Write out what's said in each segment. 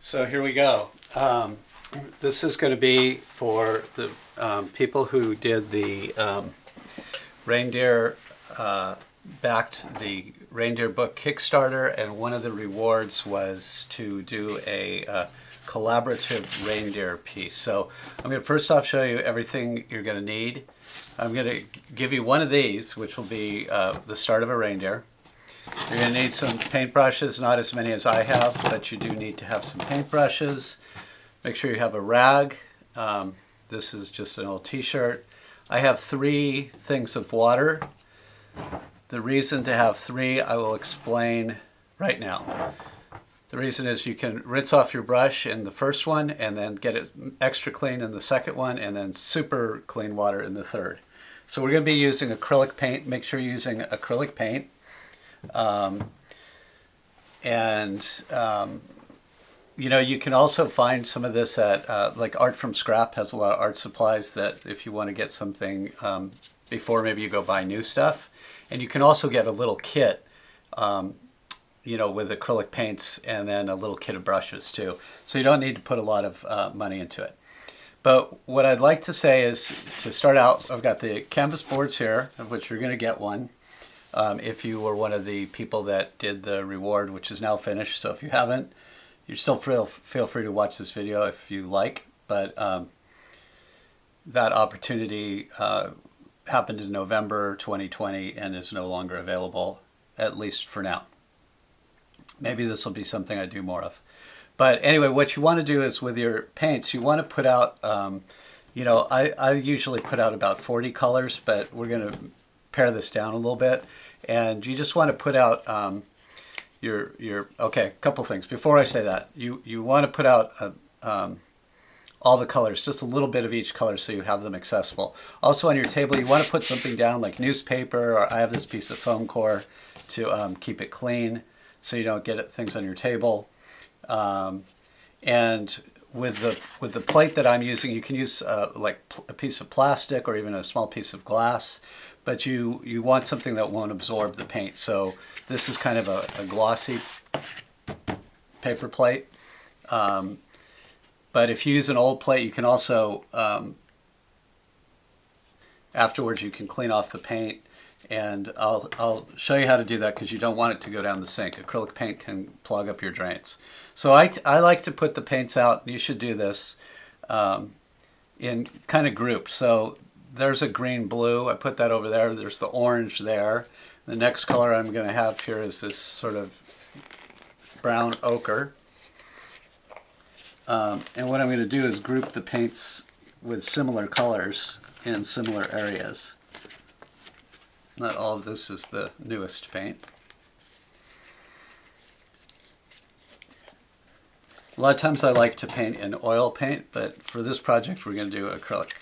So here we go. This is going to be for the people who did the reindeer, backed the reindeer book Kickstarter, and one of the rewards was to do a collaborative reindeer piece. So I'm going to first off show you everything you're going to need. I'm going to give you one of these, which will be the start of a reindeer. You're going to need some paintbrushes, not as many as I have, but you do need to have some paintbrushes. Make sure you have a rag. This is just an old t-shirt. I have 3 things of water. The reason to have 3 I will explain right now. The reason is you can rinse off your brush in the first one and then get it extra clean in the second one and then super clean water in the third. So we're going to be using acrylic paint. Make sure you're using acrylic paint. You know, you can also find some of this at like Art from Scrap has a lot of art supplies that if you want to get something before maybe you go buy new stuff. And you can also get a little kit, you know, with acrylic paints and then a little kit of brushes too. So you don't need to put a lot of money into it. But what I'd like to say is, to start out, I've got the canvas boards here, of which you're going to get one. If you were one of the people that did the reward, which is now finished. So if you haven't, you still feel free to watch this video if you like. But that opportunity happened in November 2020 and is no longer available, at least for now. Maybe this will be something I do more of. But anyway, what you want to do is with your paints, you want to put out, you know, I usually put out about 40 colors, but we're going to pare this down a little bit. And you just want to put out okay, a couple things. Before I say that, you want to put out all the colors, just a little bit of each color so you have them accessible. Also on your table, you want to put something down like newspaper, or I have this piece of foam core to keep it clean so you don't get things on your table. And with the plate that I'm using, you can use like a piece of plastic or even a small piece of glass, but you want something that won't absorb the paint. So this is kind of a glossy paper plate. But if you use an old plate, you can also, afterwards you can clean off the paint. And I'll show you how to do that because you don't want it to go down the sink. Acrylic paint can plug up your drains. So I like to put the paints out, and you should do this, in kind of groups. So there's a green blue. I put that over there. There's the orange there. The next color I'm going to have here is this sort of brown ochre. And what I'm going to do is group the paints with similar colors in similar areas. Not all of this is the newest paint. A lot of times I like to paint in oil paint, but for this project we're going to do acrylic.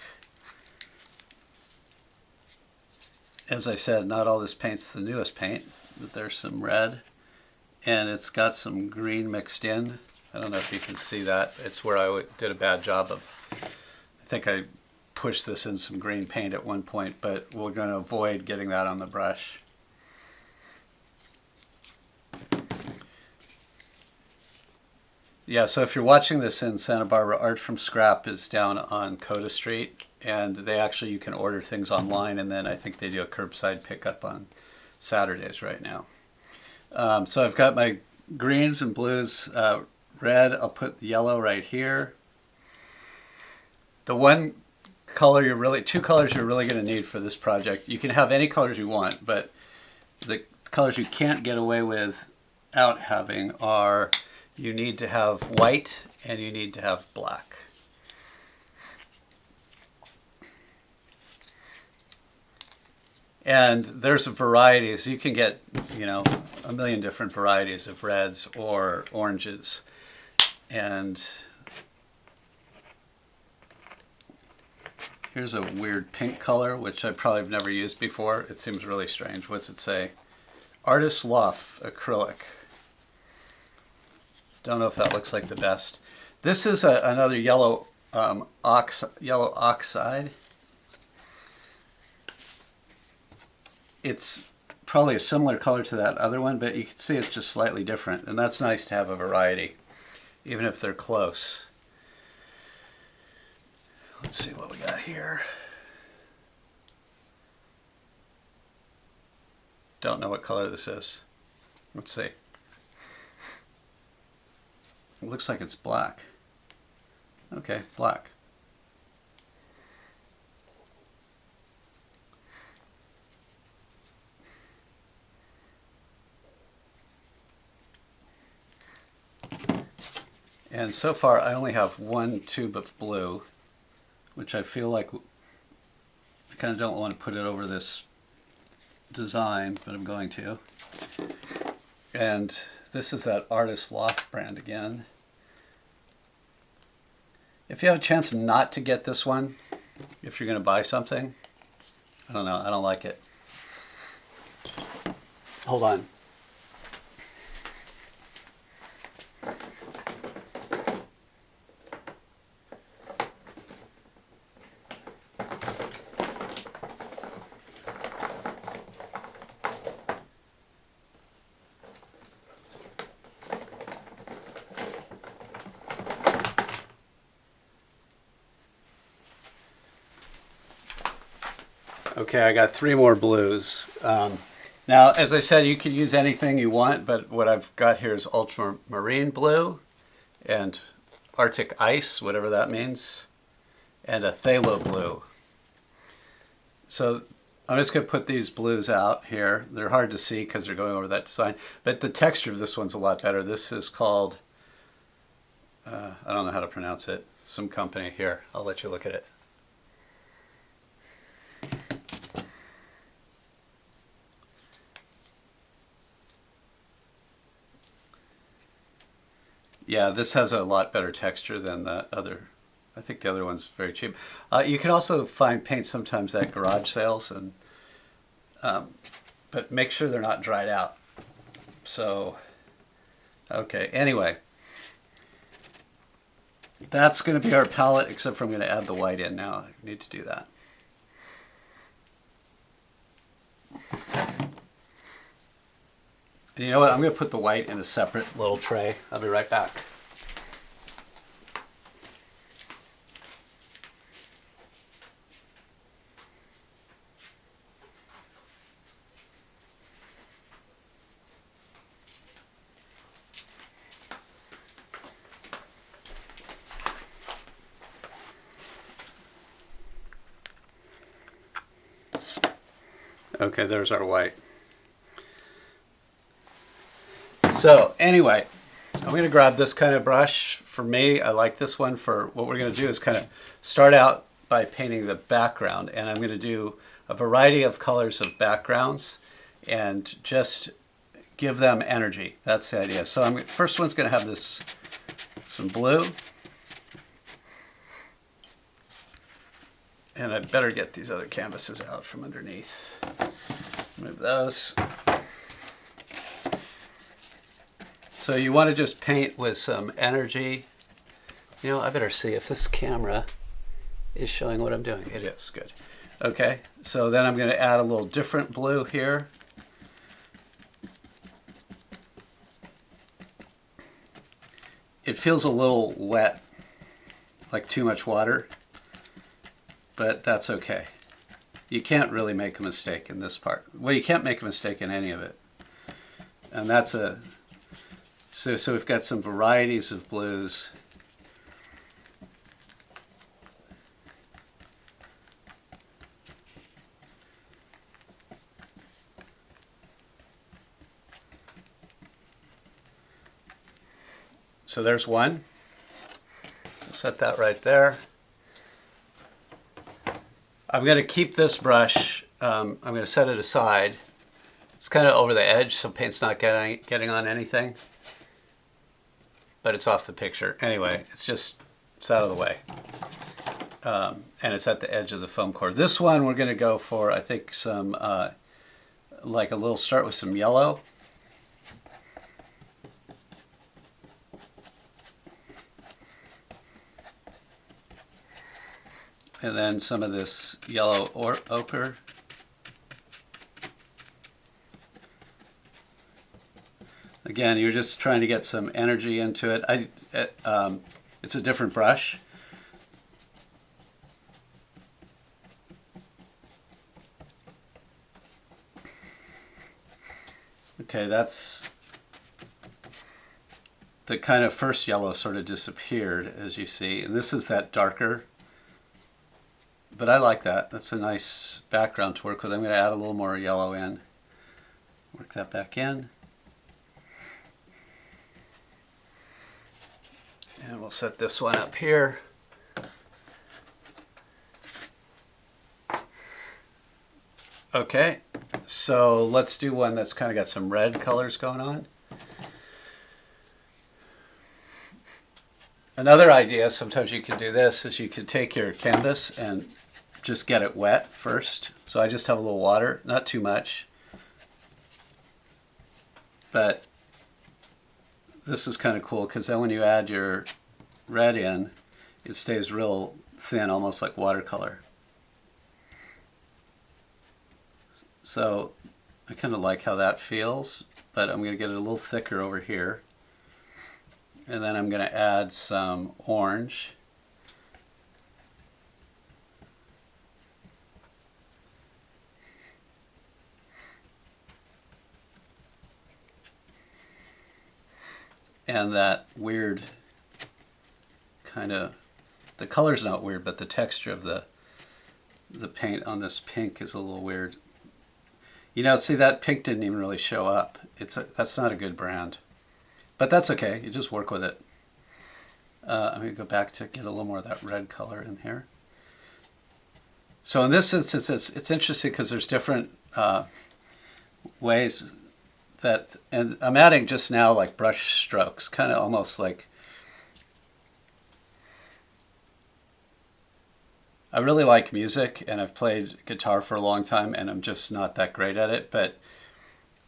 As I said, not all this paint's the newest paint, but there's some red, and it's got some green mixed in. I don't know if you can see that. It's where I did a bad job of, I think I pushed this in some green paint at one point, but we're going to avoid getting that on the brush. Yeah, so if you're watching this in Santa Barbara, Art from Scrap is down on Coda Street, and they actually, you can order things online, and then I think they do a curbside pickup on Saturdays right now. So I've got my greens and blues, red. I'll put the yellow right here. The two colors you're really going to need for this project. You can have any colors you want, but the colors you can't get away without having are, you need to have white and you need to have black. And there's varieties. You can get, you know, a million different varieties of reds or oranges. And here's a weird pink color, which I probably have never used before. It seems really strange. What's it say? Artist Loft acrylic. Don't know if that looks like the best. This is another yellow oxide. It's probably a similar color to that other one, but you can see it's just slightly different, and that's nice to have a variety. even if they're close. Let's see what we got here. Don't know what color this is. Let's see. It looks like it's black. Okay, black. And so far I only have one tube of blue, which I feel like I kind of don't want to put it over this design, but I'm going to. And this is that Artist Loft brand again. If you have a chance not to get this one, if you're going to buy something, I don't know, I don't like it. Hold on. Okay, I got 3 more blues. Now, as I said, you could use anything you want, but what I've got here is ultramarine blue and Arctic ice, whatever that means, and a phthalo blue. So I'm just going to put these blues out here. They're hard to see because they're going over that design, but the texture of this one's a lot better. This is called, I don't know how to pronounce it, some company here. I'll let you look at it. Yeah, this has a lot better texture than the other. I think the other one's very cheap. You can also find paint sometimes at garage sales, and but make sure they're not dried out. So, okay, anyway. That's going to be our palette, except for I'm going to add the white in now. I need to do that. And you know what? I'm going to put the white in a separate little tray. I'll be right back. Okay, there's our white. So anyway, I'm going to grab this kind of brush. For me, I like this one for what we're going to do is kind of start out by painting the background. And I'm going to do a variety of colors of backgrounds and just give them energy. That's the idea. So first one's going to have this, some blue. And I better get these other canvases out from underneath. Move those. So you want to just paint with some energy. You know, I better see if this camera is showing what I'm doing. It is, good. Okay, so then I'm going to add a little different blue here. It feels a little wet, like too much water, but that's okay. You can't really make a mistake in this part. Well, you can't make a mistake in any of it. And that's a... So we've got some varieties of blues. So there's one. I'll set that right there. I'm going to keep this brush. I'm going to set it aside. It's kind of over the edge, so paint's not getting on anything. But it's off the picture. Anyway, it's out of the way. And it's at the edge of the foam core. This one we're going to go for, I think, some, like a little start with some yellow. And then some of this yellow ochre. Again, you're just trying to get some energy into it. It's a different brush. Okay, that's the kind of first yellow sort of disappeared, as you see, and this is that darker. But I like that. That's a nice background to work with. I'm going to add a little more yellow in. Work that back in. And we'll set this one up here. Okay, so let's do one that's kind of got some red colors going on. Another idea, sometimes you can do this, is you can take your canvas and just get it wet first. So I just have a little water, not too much. But this is kind of cool because then when you add your red in, it stays real thin, almost like watercolor. So I kind of like how that feels, but I'm going to get it a little thicker over here. And then I'm going to add some orange. And that weird kind of, the color's not weird, but the texture of the paint on this pink is a little weird. You know, see, that pink didn't even really show up. That's not a good brand. But that's okay, you just work with it. I'm going to go back to get a little more of that red color in here. So in this instance, it's interesting because there's different ways that, and I'm adding just now like brush strokes, kind of almost like, I really like music and I've played guitar for a long time and I'm just not that great at it, but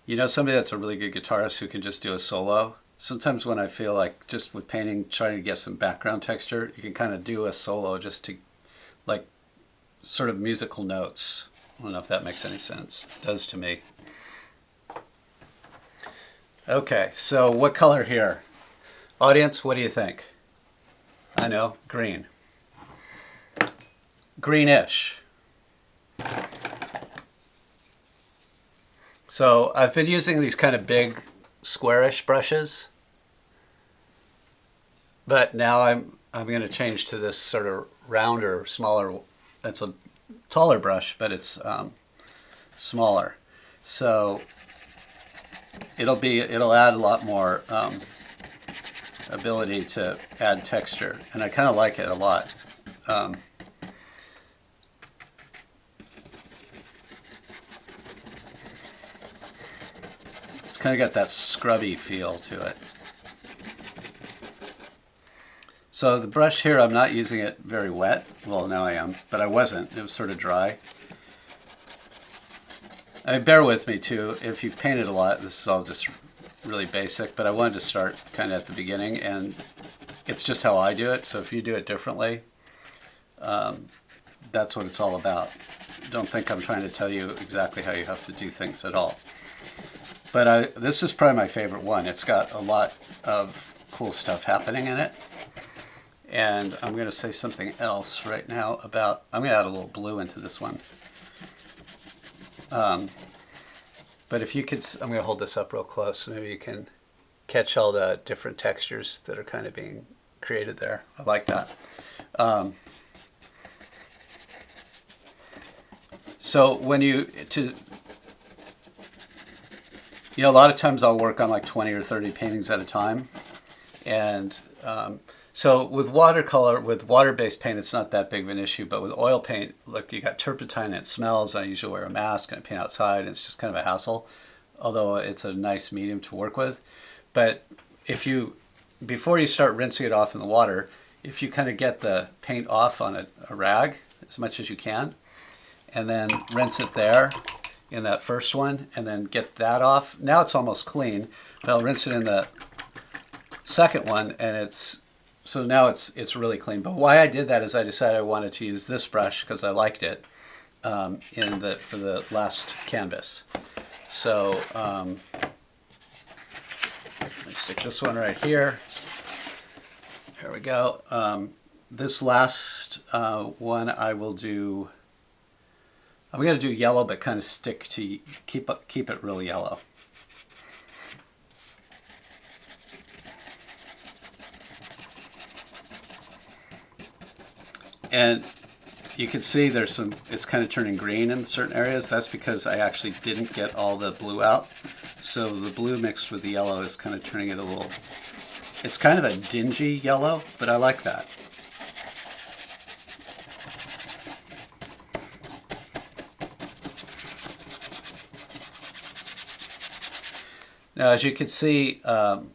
you know, somebody that's a really good guitarist who can just do a solo. Sometimes when I feel like just with painting, trying to get some background texture, you can kind of do a solo just to like sort of musical notes. I don't know if that makes any sense. It does to me. Okay, so what color here? Audience, what do you think? I know, green. Greenish. So I've been using these kind of big squarish brushes, but now I'm going to change to this sort of rounder, smaller. It's a taller brush, but it's smaller. So it'll add a lot more ability to add texture, and I kind of like it a lot. It's kind of got that scrubby feel to it. So the brush here, I'm not using it very wet. Well, now I am, but I wasn't. It was sort of dry. I mean, bear with me too. If you've painted a lot, this is all just really basic, but I wanted to start kind of at the beginning, and it's just how I do it. So if you do it differently, that's what it's all about. Don't think I'm trying to tell you exactly how you have to do things at all. But this is probably my favorite one. It's got a lot of cool stuff happening in it. And I'm going to say something else right now about, I'm going to add a little blue into this one. But if you could, I'm going to hold this up real close so maybe you can catch all the different textures that are kind of being created there. I like that. So when you know, a lot of times I'll work on like 20 or 30 paintings at a time. And so with watercolor, with water-based paint, it's not that big of an issue. But with oil paint, look, you got turpentine and it smells. I usually wear a mask and I paint outside. And it's just kind of a hassle, although it's a nice medium to work with. But before you start rinsing it off in the water, if you kind of get the paint off on a rag as much as you can, and then rinse it there in that first one, and then get that off. Now it's almost clean, but I'll rinse it in the second one, and so now it's really clean. But why I did that is I decided I wanted to use this brush because I liked it for the last canvas. So me stick this one right here. There we go. This last one I will do, I'm going to do yellow, but kind of stick to, keep it real yellow. And you can see there's some, it's kind of turning green in certain areas. That's because I actually didn't get all the blue out. So the blue mixed with the yellow is kind of turning it a little, it's kind of a dingy yellow, but I like that. Now, as you can see, that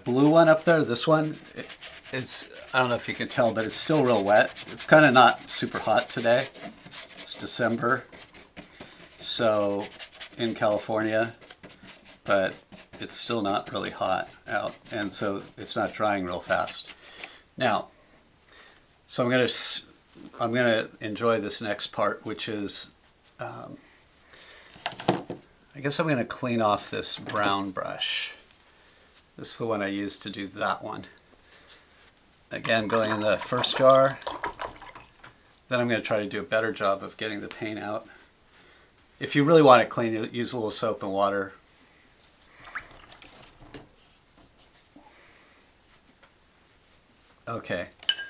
blue one up there, this one, it's, I don't know if you can tell, but it's still real wet. It's kind of not super hot today. It's December, so in California, but it's still not really hot out, and so it's not drying real fast. Now, so I'm gonna enjoy this next part, which is, I guess I'm gonna clean off this brown brush. This is the one I used to do that one. Again, going in the first jar. Then I'm going to try to do a better job of getting the paint out. If you really want it clean, use a little soap and water. Okay,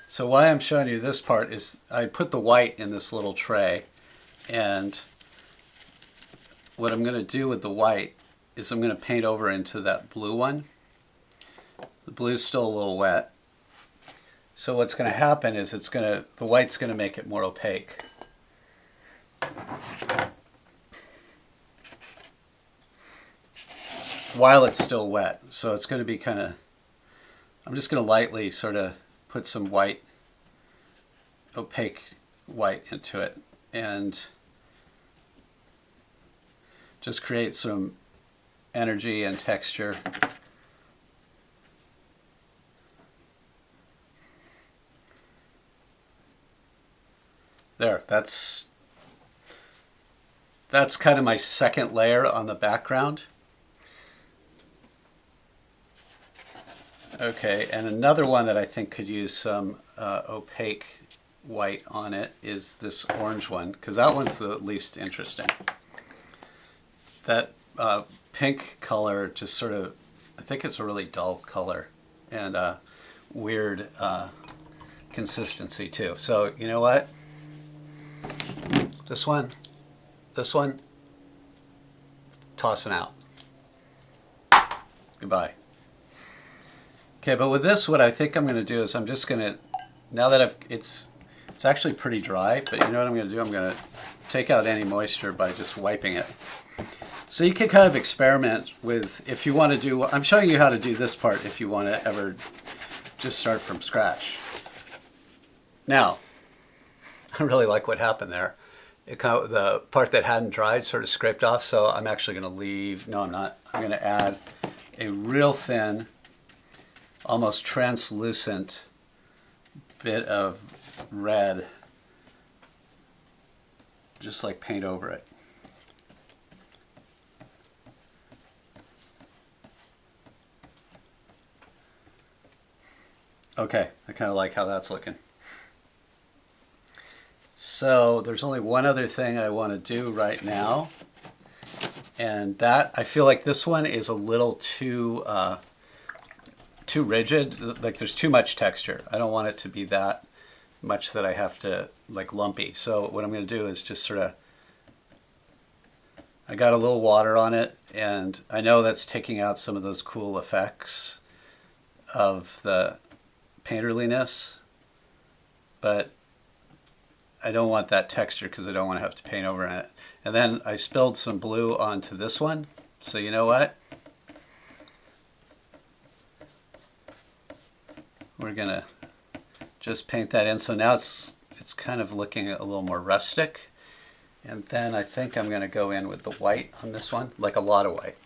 so why I'm showing you this part is I put the white in this little tray, and what I'm going to do with the white is I'm going to paint over into that blue one. The blue's still a little wet. So what's going to happen is the white's going to make it more opaque. While it's still wet. So it's going to be kind of, I'm just going to lightly sort of put some white, opaque white into it, and just create some energy and texture. There, that's kind of my second layer on the background. Okay, and another one that I think could use some opaque white on it is this orange one, because that one's the least interesting. That pink color just sort of, I think it's a really dull color and weird consistency too. So you know what? This one, tossing out. Goodbye. Okay, but with this, what I think I'm going to do is I'm just going to, now that it's actually pretty dry, but you know what I'm going to do? I'm going to take out any moisture by just wiping it. So you can kind of experiment with, if you want to do, I'm showing you how to do this part if you want to ever just start from scratch. Now, I really like what happened there. The part that hadn't dried sort of scraped off, so I'm actually going to leave, no I'm not, I'm going to add a real thin, almost translucent bit of red, just like paint over it. Okay, I kind of like how that's looking. So there's only one other thing I want to do right now, and that, I feel like this one is a little too rigid, like there's too much texture. I don't want it to be that much that I have to, like, lumpy. So what I'm going to do is just sort of, I got a little water on it, and I know that's taking out some of those cool effects of the painterliness, but I don't want that texture because I don't want to have to paint over it. And then I spilled some blue onto this one. So you know what? We're gonna just paint that in. So now it's kind of looking a little more rustic. And then I think I'm gonna go in with the white on this one, like a lot of white.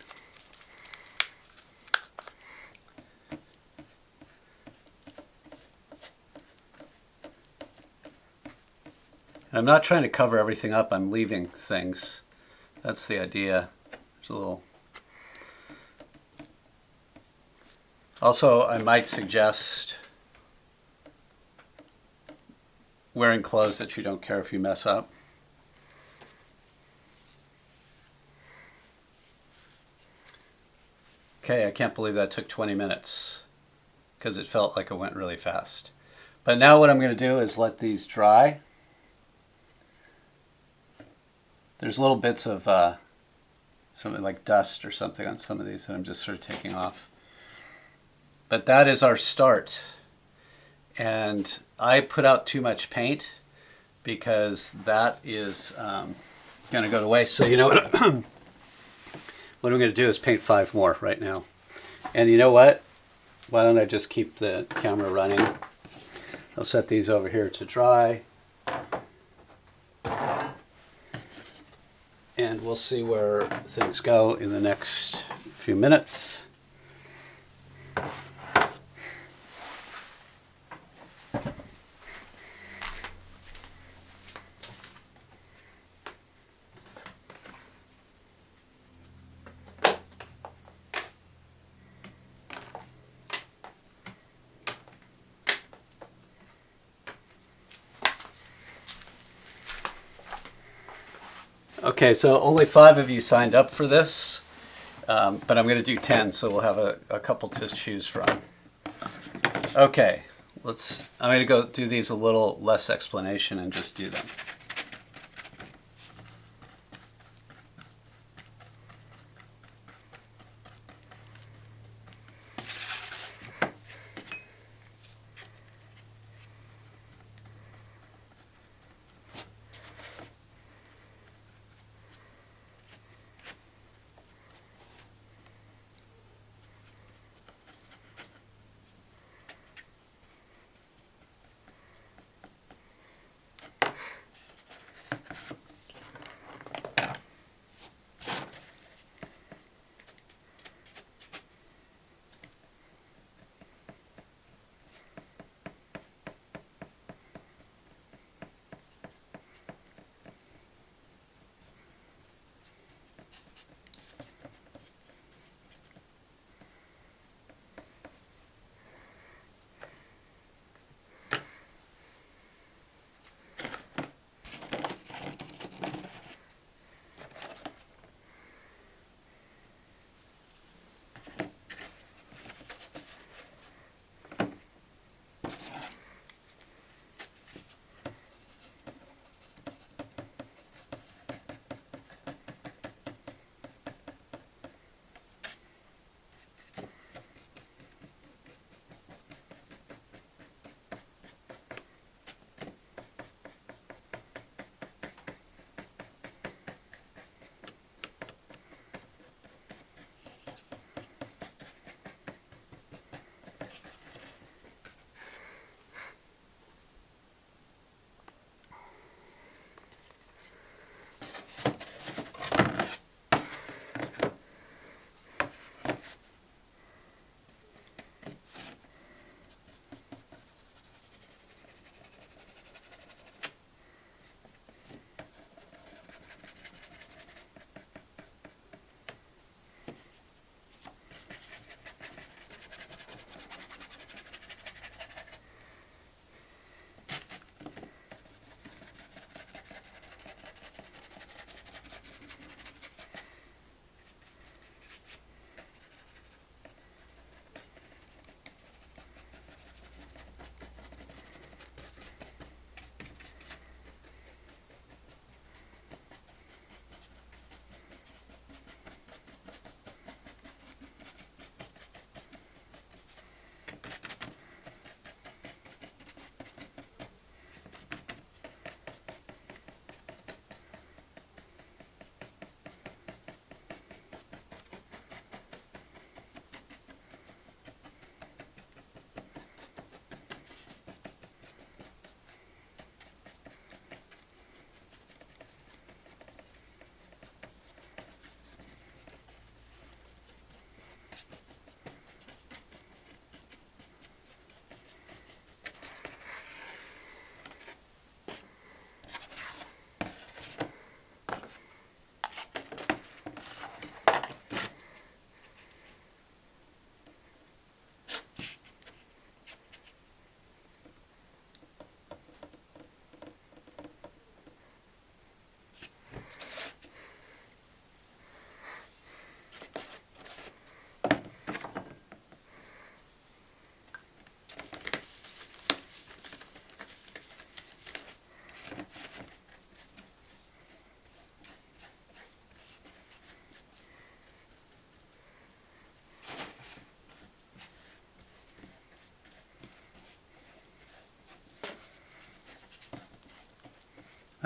And I'm not trying to cover everything up, I'm leaving things. That's the idea. There's a Also, I might suggest wearing clothes that you don't care if you mess up. Okay, I can't believe that took 20 minutes because it felt like it went really fast. But now what I'm going to do is let these dry. There's little bits of something like dust or something on some of these that I'm just sort of taking off. But that is our start. And I put out too much paint because that is going to go to waste. So you know what? What I'm going to do is paint 5 more right now. And you know what? Why don't I just keep the camera running? I'll set these over here to dry. And we'll see where things go in the next few minutes. Okay, so only 5 of you signed up for this, but I'm going to do 10, so we'll have a couple to choose from. Okay, I'm going to go do these a little less explanation and just do them.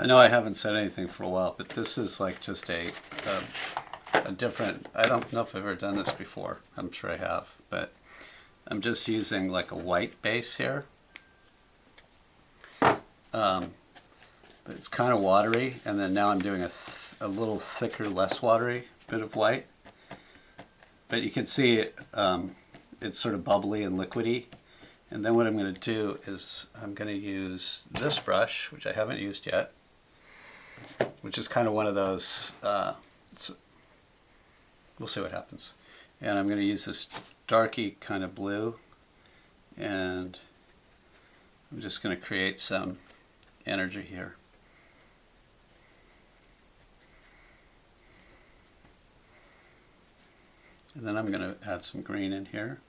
I know I haven't said anything for a while, but this is like just a different, I don't know if I've ever done this before. I'm sure I have, but I'm just using like a white base here. But it's kind of watery, and then now I'm doing a little thicker, less watery bit of white. But you can see it, it's sort of bubbly and liquidy. And then what I'm going to do is I'm going to use this brush, which I haven't used yet, which is kind of one of those, we'll see what happens. And I'm going to use this darky kind of blue, and I'm just going to create some energy here. And then I'm going to add some green in here.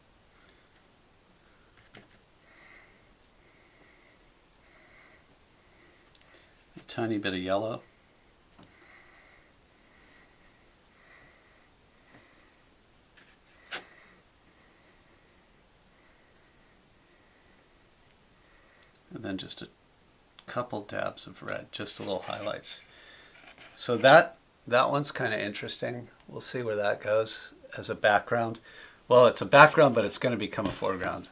A tiny bit of yellow. And then just a couple dabs of red, just a little highlights. So that one's kind of interesting. We'll see where that goes as a background. Well, it's a background, but it's going to become a foreground.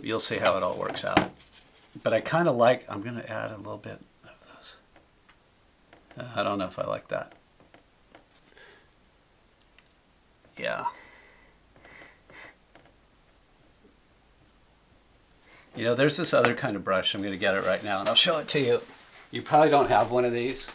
You'll see how it all works out. But I kind of like, I'm going to add a little bit of those. I don't know if I like that. Yeah. You know, there's this other kind of brush. I'm going to get it right now, and I'll show it to you. You probably don't have one of these.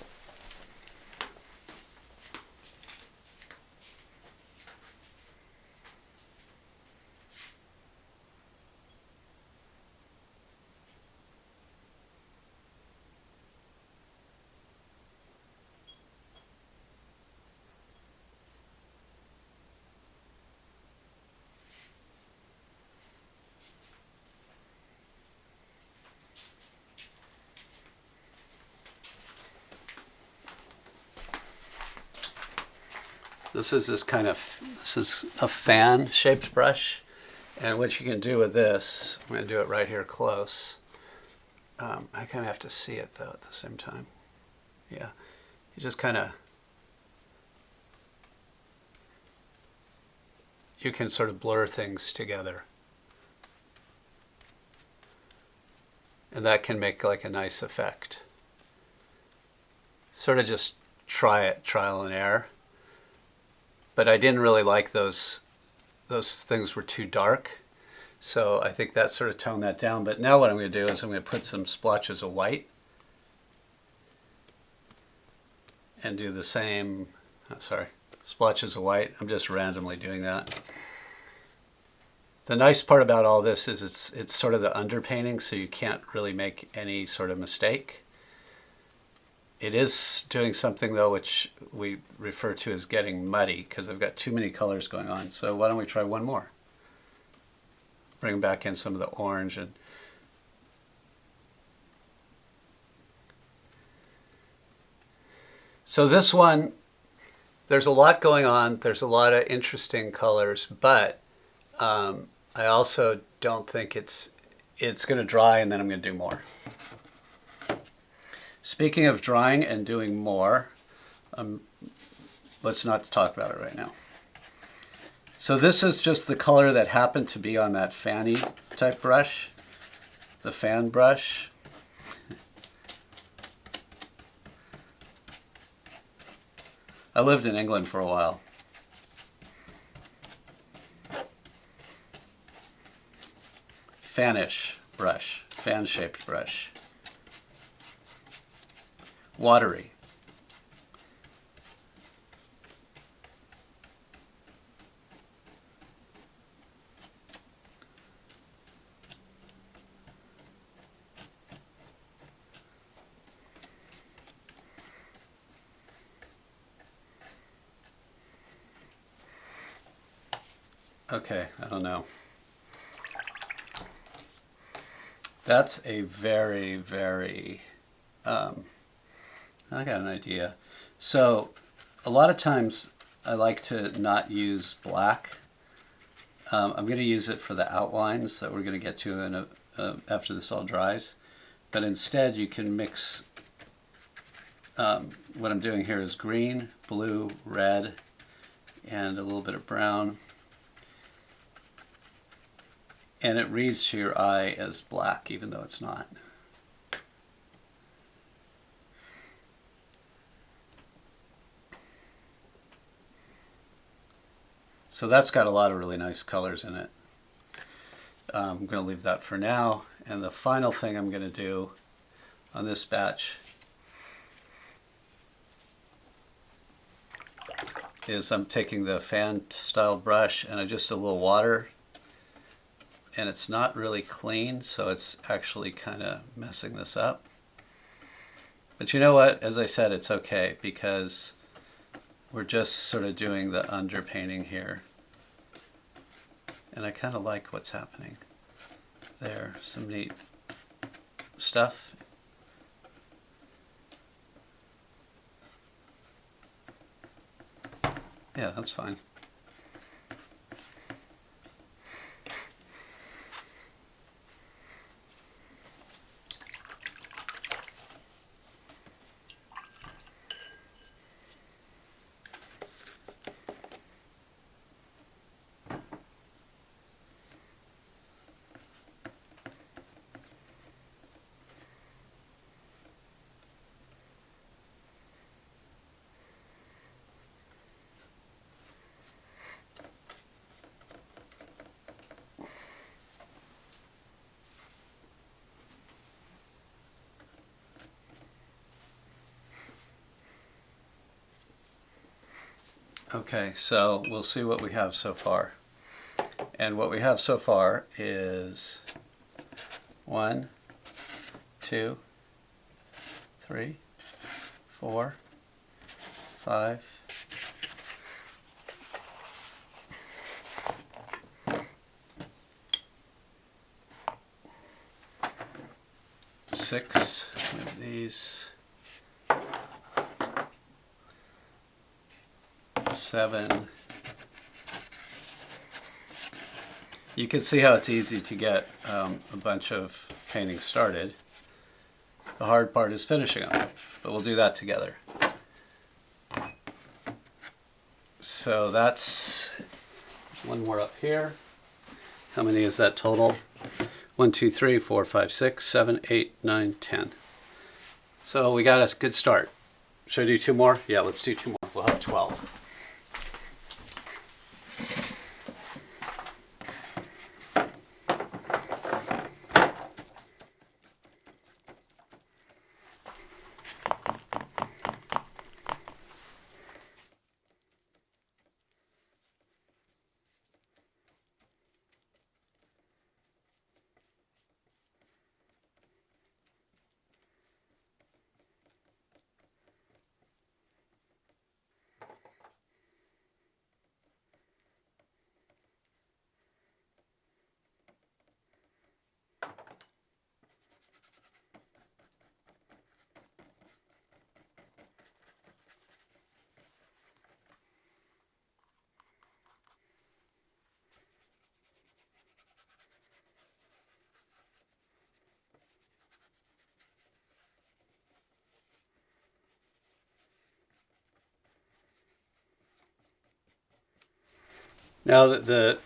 This is a fan-shaped brush, and what you can do with this, I'm going to do it right here close. I kind of have to see it though at the same time. Yeah, you just kind of, you can sort of blur things together, and that can make like a nice effect. Sort of just try it, trial and error. But I didn't really like those things were too dark. So I think that sort of toned that down. But now what I'm going to do is I'm going to put some splotches of white and do the same, splotches of white. I'm just randomly doing that. The nice part about all this is it's sort of the underpainting, so you can't really make any sort of mistake. It is doing something though which we refer to as getting muddy, because I've got too many colors going on. So why don't we try one more? Bring back in some of the orange. And so this one, there's a lot going on. There's a lot of interesting colors, but I also don't think it's going to dry and then I'm going to do more. Speaking of drying and doing more, let's not talk about it right now. So this is just the color that happened to be on that fanny type brush, the fan brush. I lived in England for a while. Fanish brush, fan-shaped brush. Watery. Okay, I don't know. That's a very, very, I got an idea. So a lot of times I like to not use black. I'm going to use it for the outlines that we're going to get to in after this all dries. But instead you can mix what I'm doing here is green, blue, red, and a little bit of brown. And it reads to your eye as black, even though it's not. So that's got a lot of really nice colors in it. I'm going to leave that for now. And the final thing I'm going to do on this batch is I'm taking the fan style brush and I just a little water, and it's not really clean, so it's actually kind of messing this up. But you know what? As I said, it's okay because we're just sort of doing the underpainting here. And I kind of like what's happening there. Some neat stuff. Yeah, that's fine. Okay, so we'll see what we have so far. And what we have so far is 1, 2, 3, 4, 5, 6 of these, 7. You can see how it's easy to get a bunch of paintings started. The hard part is finishing them, but we'll do that together. So that's one more up here. How many is that total? 1, 2, 3, 4, 5, 6, 7, 8, 9, 10. So we got a good start. Should I do 2 more? Yeah, let's do 2 more. We'll have 12. Now the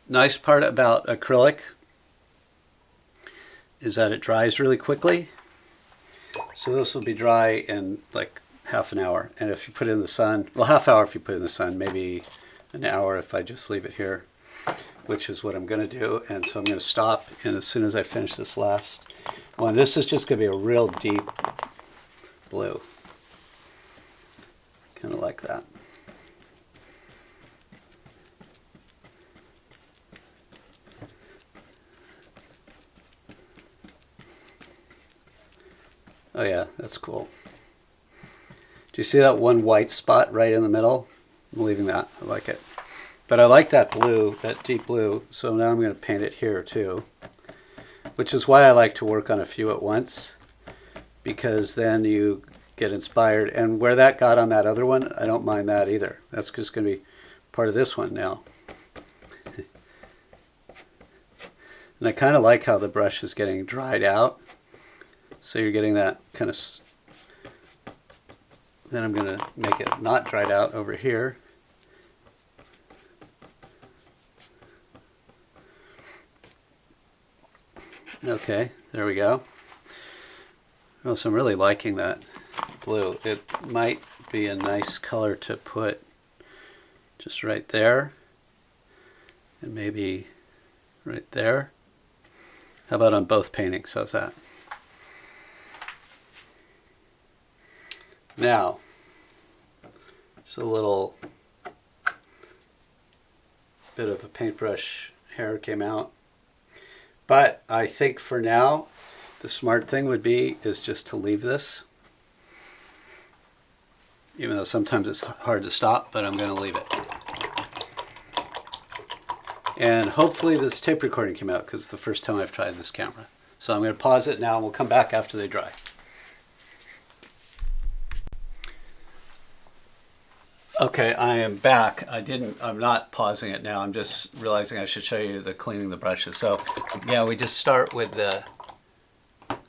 nice part about acrylic is that it dries really quickly. So this will be dry in like half an hour. And if you put it in the sun, well, half hour if you put it in the sun, maybe an hour if I just leave it here, which is what I'm going to do. And so I'm going to stop, and as soon as I finish this last one, this is just going to be a real deep blue. Kind of like that. Oh yeah, that's cool. Do you see that one white spot right in the middle? I'm leaving that. I like it. But I like that blue, that deep blue, so now I'm going to paint it here too. Which is why I like to work on a few at once, because then you get inspired. And where that got on that other one, I don't mind that either. That's just going to be part of this one now. And I kind of like how the brush is getting dried out. So you're getting that kind of then I'm going to make it not dried out over here. Okay, there we go. Oh, so I'm really liking that blue. It might be a nice color to put just right there, and maybe right there. How about on both paintings? How's that? Now, just a little bit of a paintbrush hair came out. But I think for now, the smart thing would be is just to leave this. Even though sometimes it's hard to stop, but I'm going to leave it. And hopefully this tape recording came out because it's the first time I've tried this camera. So I'm going to pause it now and we'll come back after they dry. Okay, I am back. I'm not pausing it now. I'm just realizing I should show you the cleaning the brushes. So yeah, we just start with the,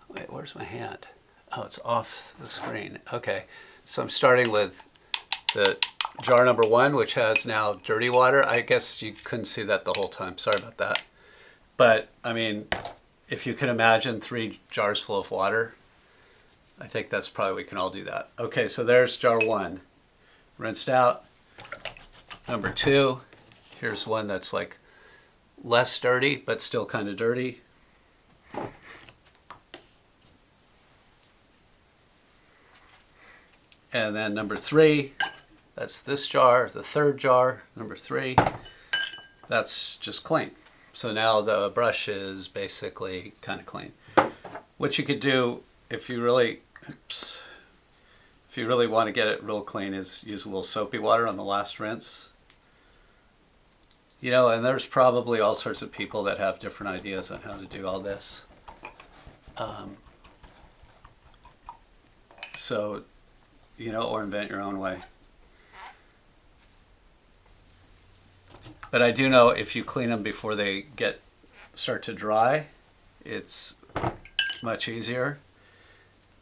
wait, where's my hand? Oh, it's off the screen. Okay, so I'm starting with the jar number 1, which has now dirty water. I guess you couldn't see that the whole time. Sorry about that. But I mean, if you can imagine 3 jars full of water, I think that's probably, we can all do that. Okay, so there's jar 1. Rinsed out. Number 2, here's one that's like less dirty, but still kind of dirty. And then number 3, that's this jar, the 3rd jar, number 3, that's just clean. So now the brush is basically kind of clean. What you could do if you really, if you really want to get it real clean is use a little soapy water on the last rinse. You know, and there's probably all sorts of people that have different ideas on how to do all this. So, you know, or invent your own way. But I do know if you clean them before they start to dry, it's much easier.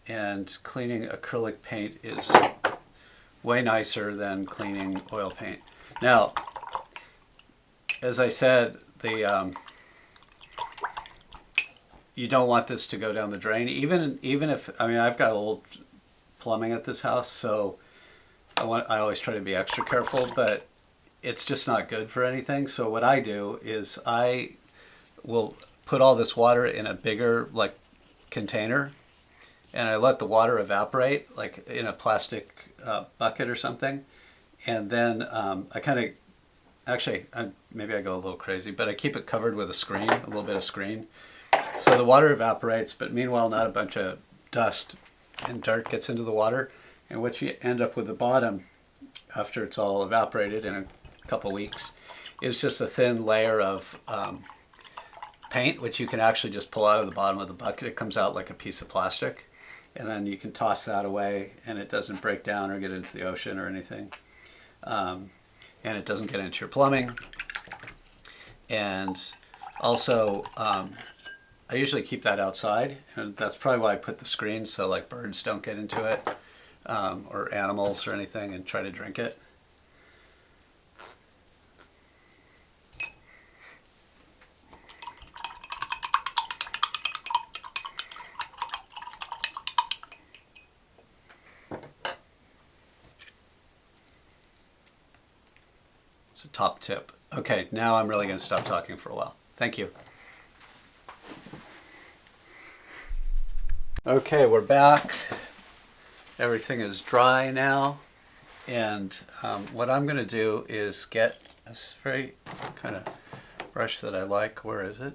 And cleaning acrylic paint is way nicer than cleaning oil paint. Now, as I said, you don't want this to go down the drain. Even if, I mean, I've got old plumbing at this house, so I always try to be extra careful, but it's just not good for anything. So what I do is I will put all this water in a bigger like container, and I let the water evaporate like in a plastic bucket or something. And then I kind of, actually, maybe I go a little crazy, but I keep it covered with a screen, a little bit of screen. So the water evaporates, but meanwhile not a bunch of dust and dirt gets into the water. And what you end up with the bottom, after it's all evaporated in a couple weeks, is just a thin layer of paint, which you can actually just pull out of the bottom of the bucket. It comes out like a piece of plastic. And then you can toss that away and it doesn't break down or get into the ocean or anything. And it doesn't get into your plumbing. And also, I usually keep that outside, and that's probably why I put the screen, so like birds don't get into it, or animals or anything and try to drink it. It's a top tip. Okay, now I'm really going to stop talking for a while. Thank you. Okay, we're back. Everything is dry now. And what I'm going to do is get this very kind of brush that I like. Where is it?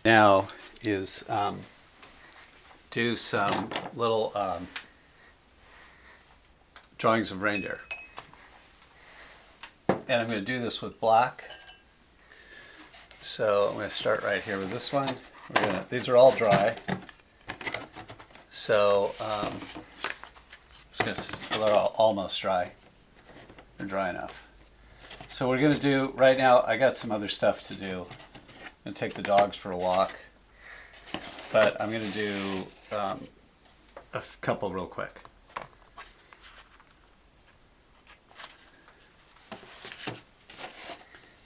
Now is do some little drawings of reindeer. And I'm going to do this with black. So I'm going to start right here with this one. These are all dry. So they're all almost dry. They're dry enough. So we're going to do, right now I got some other stuff to do. and take the dogs for a walk. But I'm going to do a couple real quick.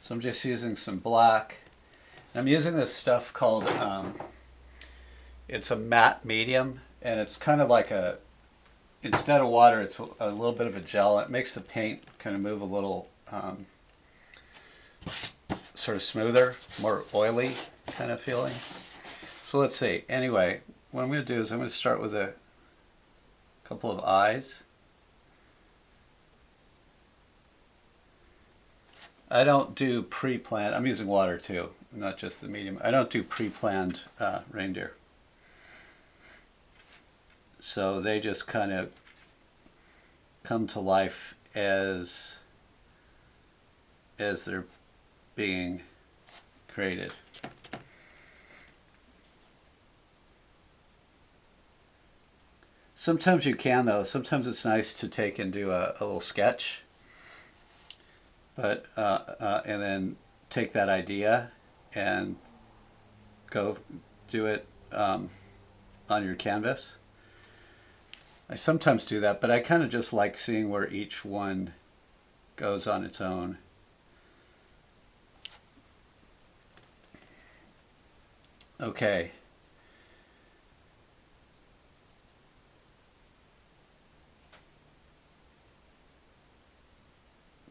So I'm just using some black. I'm using this stuff called, it's a matte medium, and it's kind of like instead of water, it's a little bit of a gel. It makes the paint kind of move a little sort of smoother, more oily kind of feeling. So let's see. Anyway, what I'm going to do is I'm going to start with a couple of eyes. I don't do pre-planned. I'm using water too, not just the medium. I don't do pre-planned reindeer. So they just kind of come to life as they're being created. Sometimes you can, though. Sometimes it's nice to take and do a little sketch, but and then take that idea and go do it on your canvas. I sometimes do that, but I kind of just like seeing where each one goes on its own. Okay.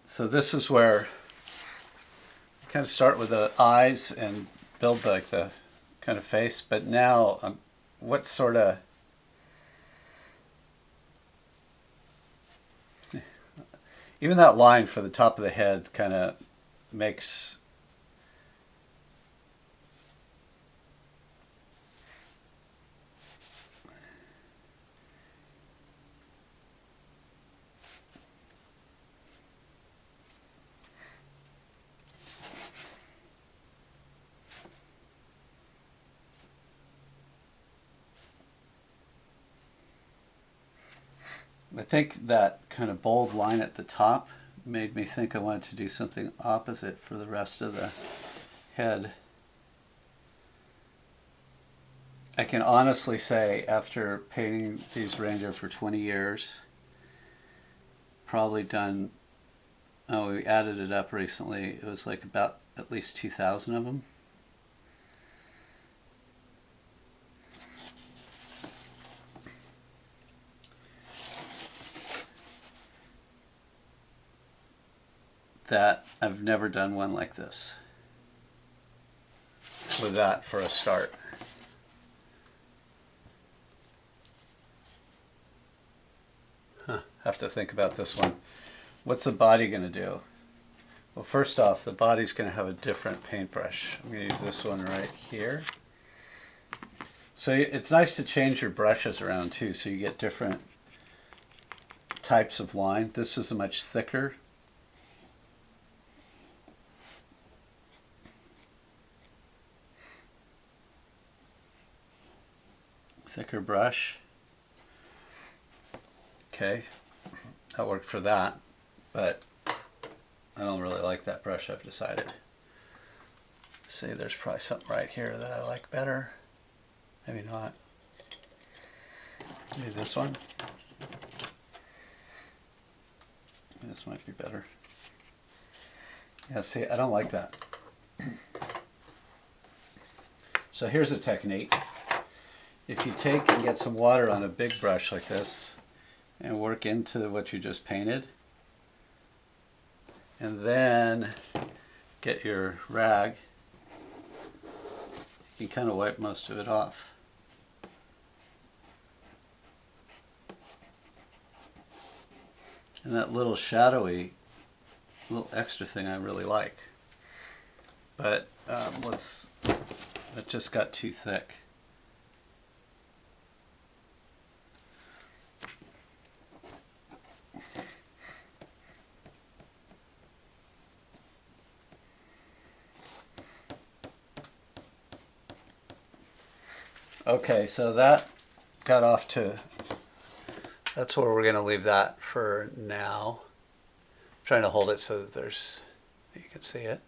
So this is where I kind of start with the eyes and build like the kind of face, but now what sort of even that line for the top of the head kind of makes I think that kind of bold line at the top made me think I wanted to do something opposite for the rest of the head. I can honestly say, after painting these reindeer for 20 years, probably done, oh, we added it up recently, it was like about at least 2,000 of them. That I've never done one like this with that for a start. Have to think about this one. What's the body going to do? Well, first off, the body's going to have a different paintbrush. I'm going to use this one right here. So it's nice to change your brushes around too, so you get different types of line. This is a much thicker brush. Okay, that worked for that, but I don't really like that brush, I've decided. See, there's probably something right here that I like better. Maybe not. Maybe this one. This might be better. Yeah, see, I don't like that. So here's a technique. If you take and get some water on a big brush like this and work into what you just painted, and then get your rag, you can kind of wipe most of it off. And that little shadowy, little extra thing I really like. But that just got too thick. Okay, so that got off to, that's where we're going to leave that for now. I'm trying to hold it so that you can see it.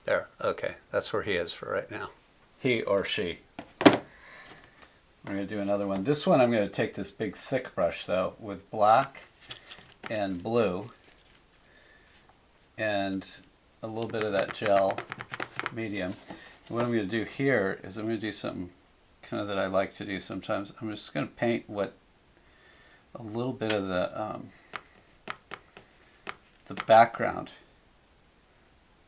There, okay, that's where he is for right now. He or she. We're going to do another one. This one I'm going to take this big thick brush though with black and blue and a little bit of that gel medium. And what I'm going to do here is I'm going to do something kind of that I like to do sometimes. I'm just going to paint a little bit of the background.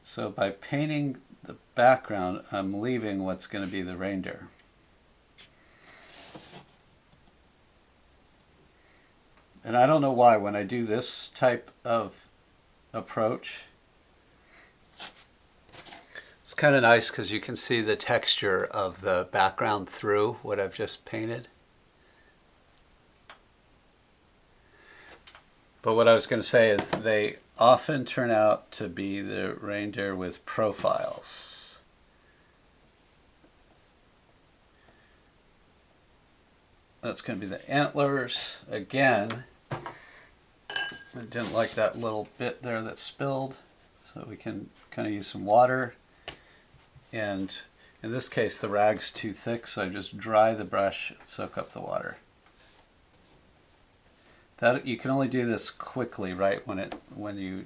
So by painting the background, I'm leaving what's going to be the reindeer. And I don't know why, when I do this type of approach, it's kind of nice because you can see the texture of the background through what I've just painted. But what I was going to say is they often turn out to be the reindeer with profiles. That's going to be the antlers. Again, I didn't like that little bit there that spilled, so we can kind of use some water. And in this case, the rag's too thick, so I just dry the brush and soak up the water. That you can only do this quickly, right, when you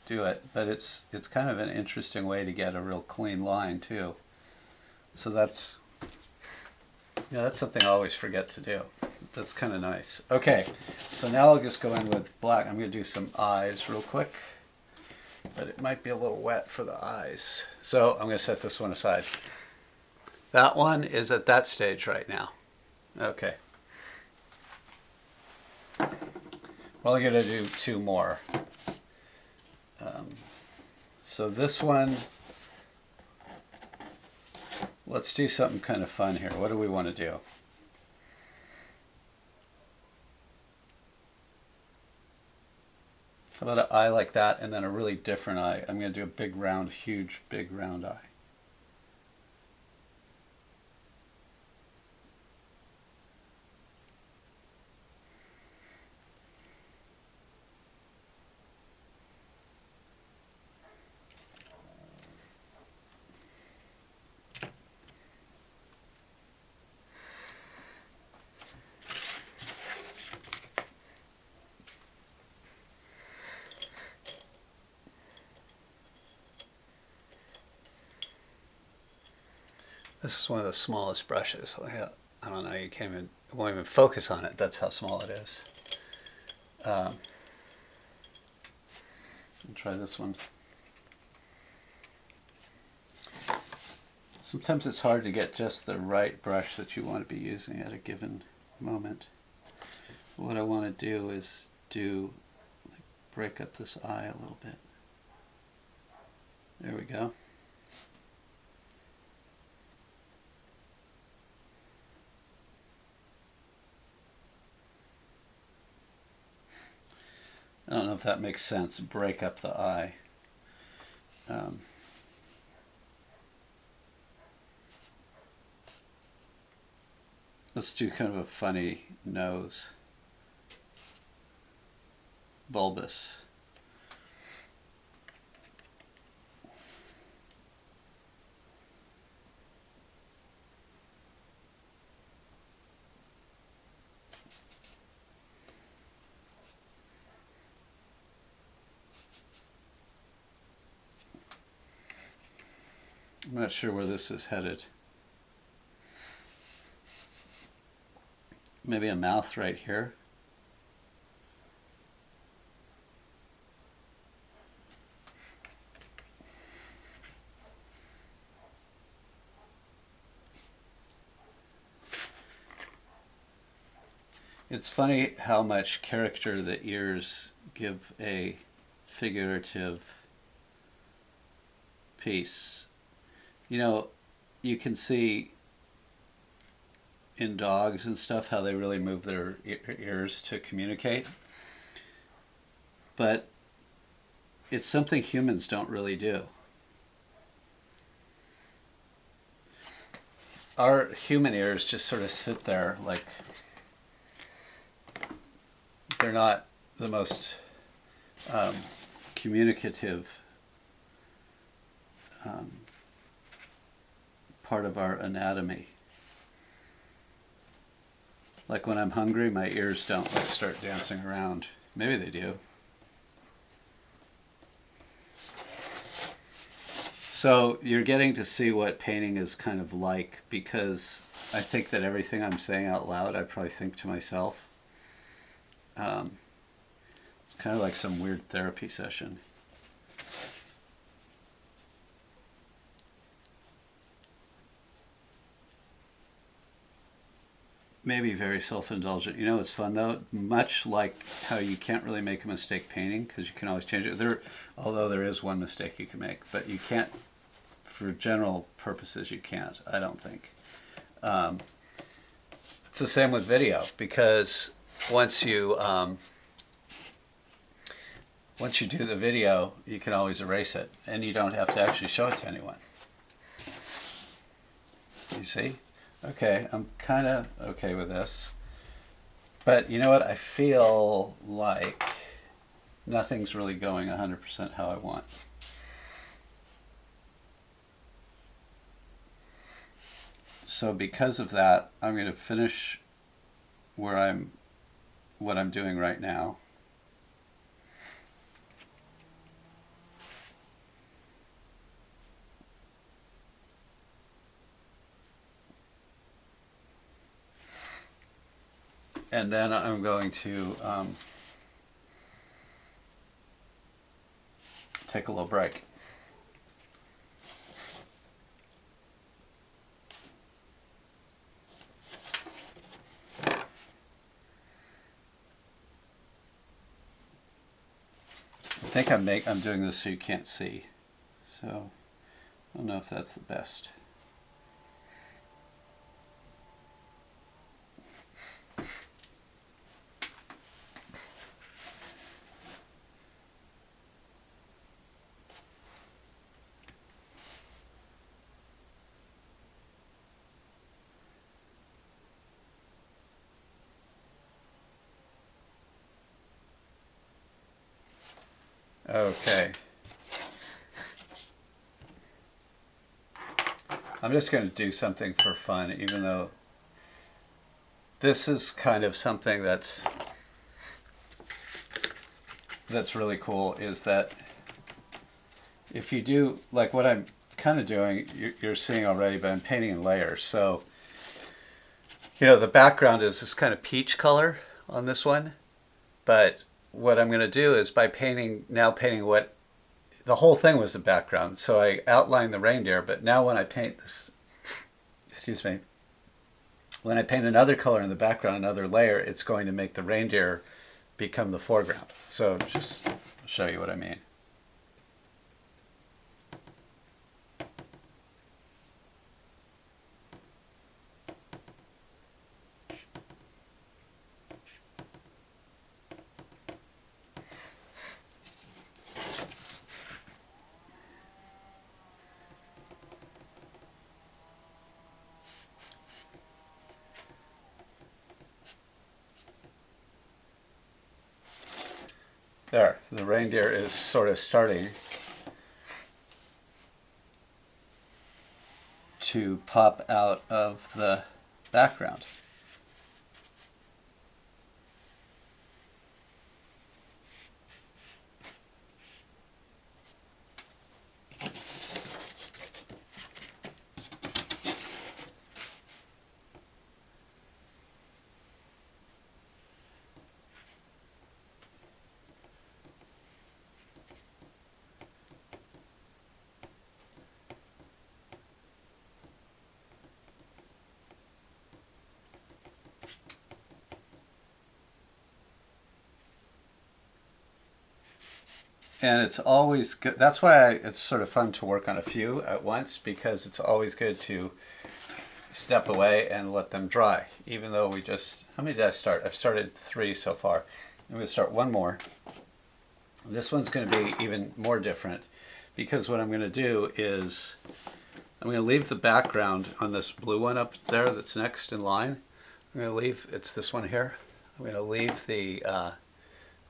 do it, but it's kind of an interesting way to get a real clean line too. So that's something I always forget to do. That's kind of nice. Okay, so now I'll just go in with black. I'm going to do some eyes real quick, but it might be a little wet for the eyes. So I'm going to set this one aside. That one is at that stage right now. Okay. We're only going to do two more. So this one, let's do something kind of fun here. What do we want to do? How about an eye like that and then a really different eye? I'm going to do a big round, huge, big round eye. This is one of the smallest brushes. I don't know, you can't even, won't even focus on it. That's how small it is. I'll try this one. Sometimes it's hard to get just the right brush that you want to be using at a given moment. What I want to do is break up this eye a little bit. There we go. I don't know if that makes sense. Break up the eye. Let's do kind of a funny nose. Bulbous. I'm not sure where this is headed. Maybe a mouth right here. It's funny how much character the ears give a figurative piece. You know, you can see in dogs and stuff how they really move their ears to communicate. But it's something humans don't really do. Our human ears just sort of sit there like they're not the most communicative part of our anatomy. Like when I'm hungry, my ears don't like start dancing around. Maybe they do. So you're getting to see what painting is kind of like, because I think that everything I'm saying out loud, I probably think to myself. It's kind of like some weird therapy session. Maybe very self-indulgent. You know, it's fun though. Much like how you can't really make a mistake painting because you can always change it. Although there is one mistake you can make, but you can't. For general purposes, you can't. I don't think. It's the same with video, because once you do the video, you can always erase it, and you don't have to actually show it to anyone. You see? Okay, I'm kind of okay with this. But you know what? I feel like nothing's really going 100% how I want. So because of that, I'm going to finish what I'm doing right now. And then I'm going to take a little break. I think I'm doing this so you can't see. So I don't know if that's the best. Okay. I'm just going to do something for fun, even though this is kind of something that's really cool, is that if you do, like what I'm kind of doing, you're seeing already, but I'm painting in layers. So, you know, the background is this kind of peach color on this one, but what I'm going to do is by painting what the whole thing was the background. So I outlined the reindeer, but now when I paint this, excuse me, when I paint another color in the background, another layer, it's going to make the reindeer become the foreground. So just show you what I mean. There, the reindeer is sort of starting to pop out of the background. And it's always good. That's why it's sort of fun to work on a few at once, because it's always good to step away and let them dry. Even though we just, how many did I start? I've started 3 so far. I'm going to start one more. This one's going to be even more different, because what I'm going to do is I'm going to leave the background on this blue one up there that's next in line. I'm going to leave, it's this one here. I'm going to leave the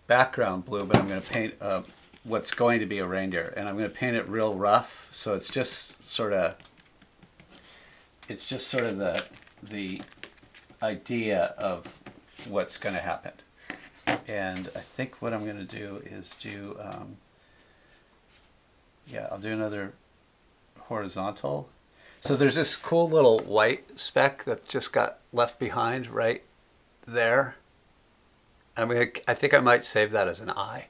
background blue, but I'm going to paint a what's going to be a reindeer, and I'm going to paint it real rough, so it's just sort of the idea of what's going to happen. And I think what I'm going to do is do I'll do another horizontal. So there's this cool little white speck that just got left behind right there. I think I might save that as an eye.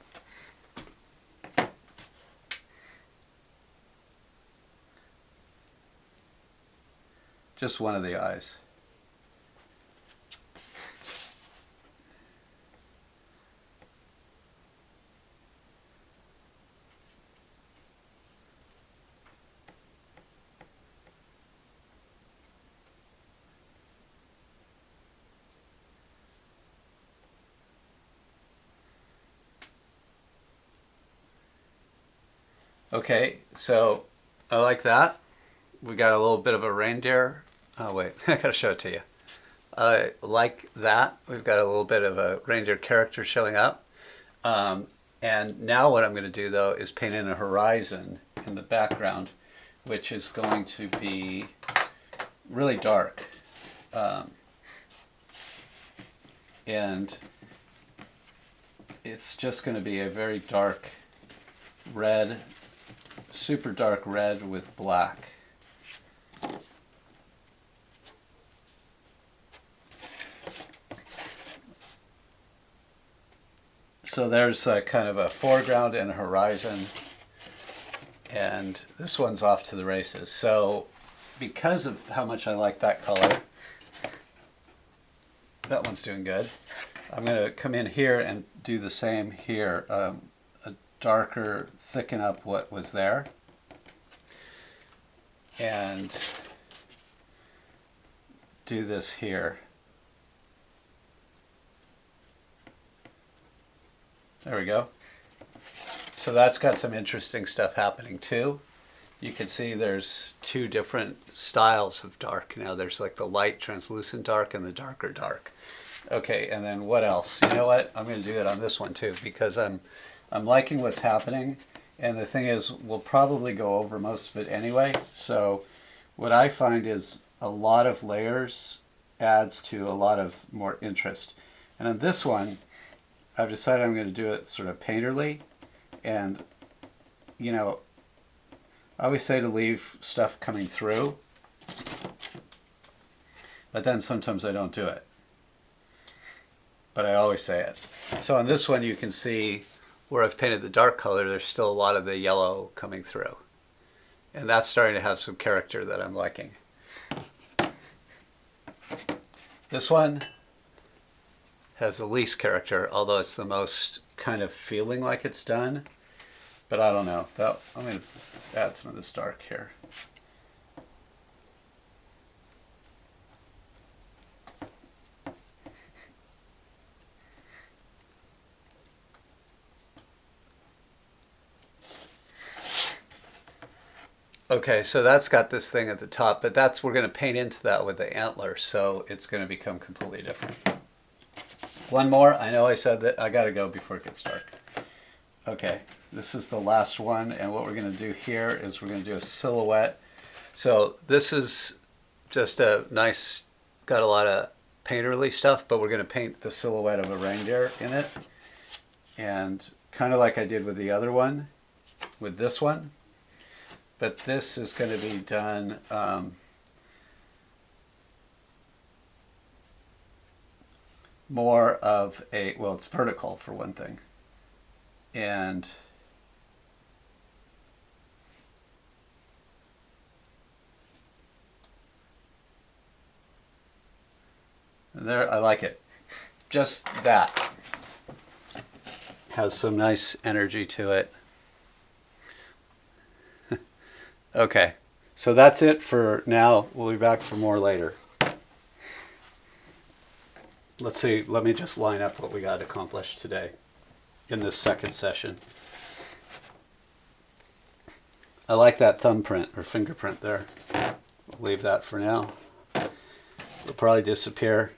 Just one of the eyes. Okay, so I like that. We got a little bit of a reindeer. Oh wait, I gotta show it to you. I like that. We've got a little bit of a reindeer character showing up. And now what I'm going to do though is paint in a horizon in the background, which is going to be really dark. And it's just going to be a very dark red, super dark red with black. So there's a kind of a foreground and a horizon, and this one's off to the races. So because of how much I like that color, that one's doing good. I'm going to come in here and do the same here, a darker, thicken up what was there, and do this here. There we go. So that's got some interesting stuff happening too. You can see there's two different styles of dark. Now there's like the light translucent dark and the darker dark. Okay, and then what else? You know what? I'm going to do it on this one too because I'm liking what's happening. And the thing is, we'll probably go over most of it anyway. So what I find is a lot of layers adds to a lot of more interest. And on this one, I've decided I'm going to do it sort of painterly, and you know, I always say to leave stuff coming through, but then sometimes I don't do it, but I always say it. So on this one you can see where I've painted the dark color, there's still a lot of the yellow coming through, and that's starting to have some character that I'm liking. This one has the least character, although it's the most kind of feeling like it's done. But I don't know. I'm going to add some of this dark here. Okay, so that's got this thing at the top, but we're going to paint into that with the antlers, so it's going to become completely different. One more. I know I said that I got to go before it gets dark. Okay, this is the last one, and what we're going to do here is we're going to do a silhouette. So this is just a nice, got a lot of painterly stuff, but we're going to paint the silhouette of a reindeer in it. And kind of like I did with the other one, with this one. But this is going to be done more of a, well, it's vertical for one thing. And there, I like it. Just that. Has some nice energy to it. Okay, so that's it for now. We'll be back for more later. Let's see, let me just line up what we got accomplished today in this second session. I like that thumbprint or fingerprint there. We'll leave that for now. It'll probably disappear.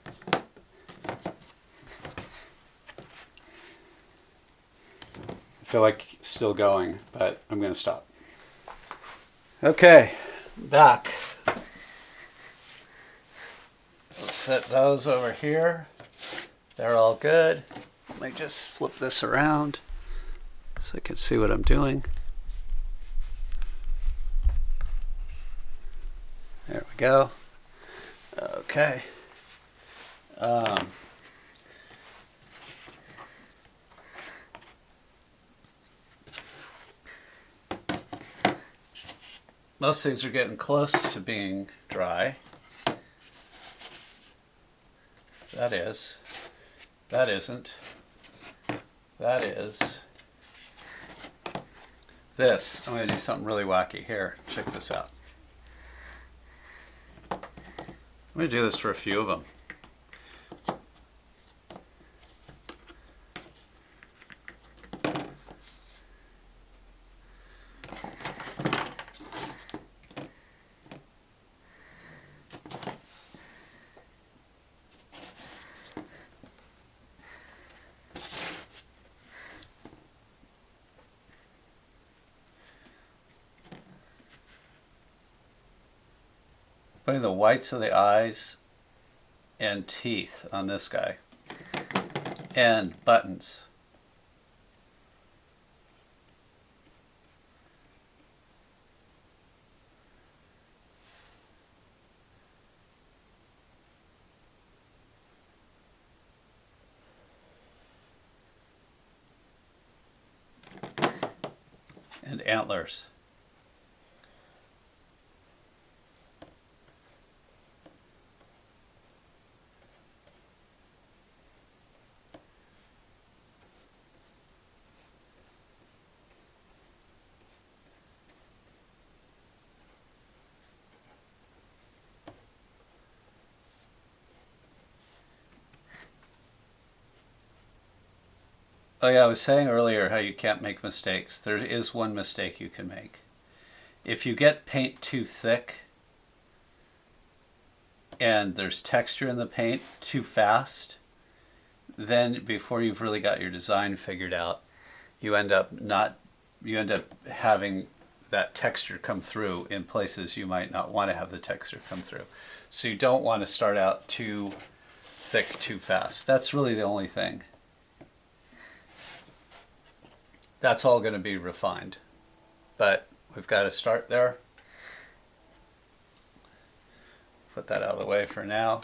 feel like still going, but I'm going to stop. Okay, back. Let's set those over here. They're all good. Let me just flip this around so I can see what I'm doing. There we go. Okay. Most things are getting close to being dry. That is. That isn't. That is. This. I'm going to do something really wacky here. Check this out. I'm going to do this for a few of them. Putting the whites of the eyes and teeth on this guy. And buttons. And antlers. Oh yeah, I was saying earlier how you can't make mistakes. There is one mistake you can make. If you get paint too thick and there's texture in the paint too fast, then before you've really got your design figured out, you end up having that texture come through in places you might not want to have the texture come through. So you don't want to start out too thick too fast. That's really the only thing. That's all going to be refined, but we've got to start there. Put that out of the way for now.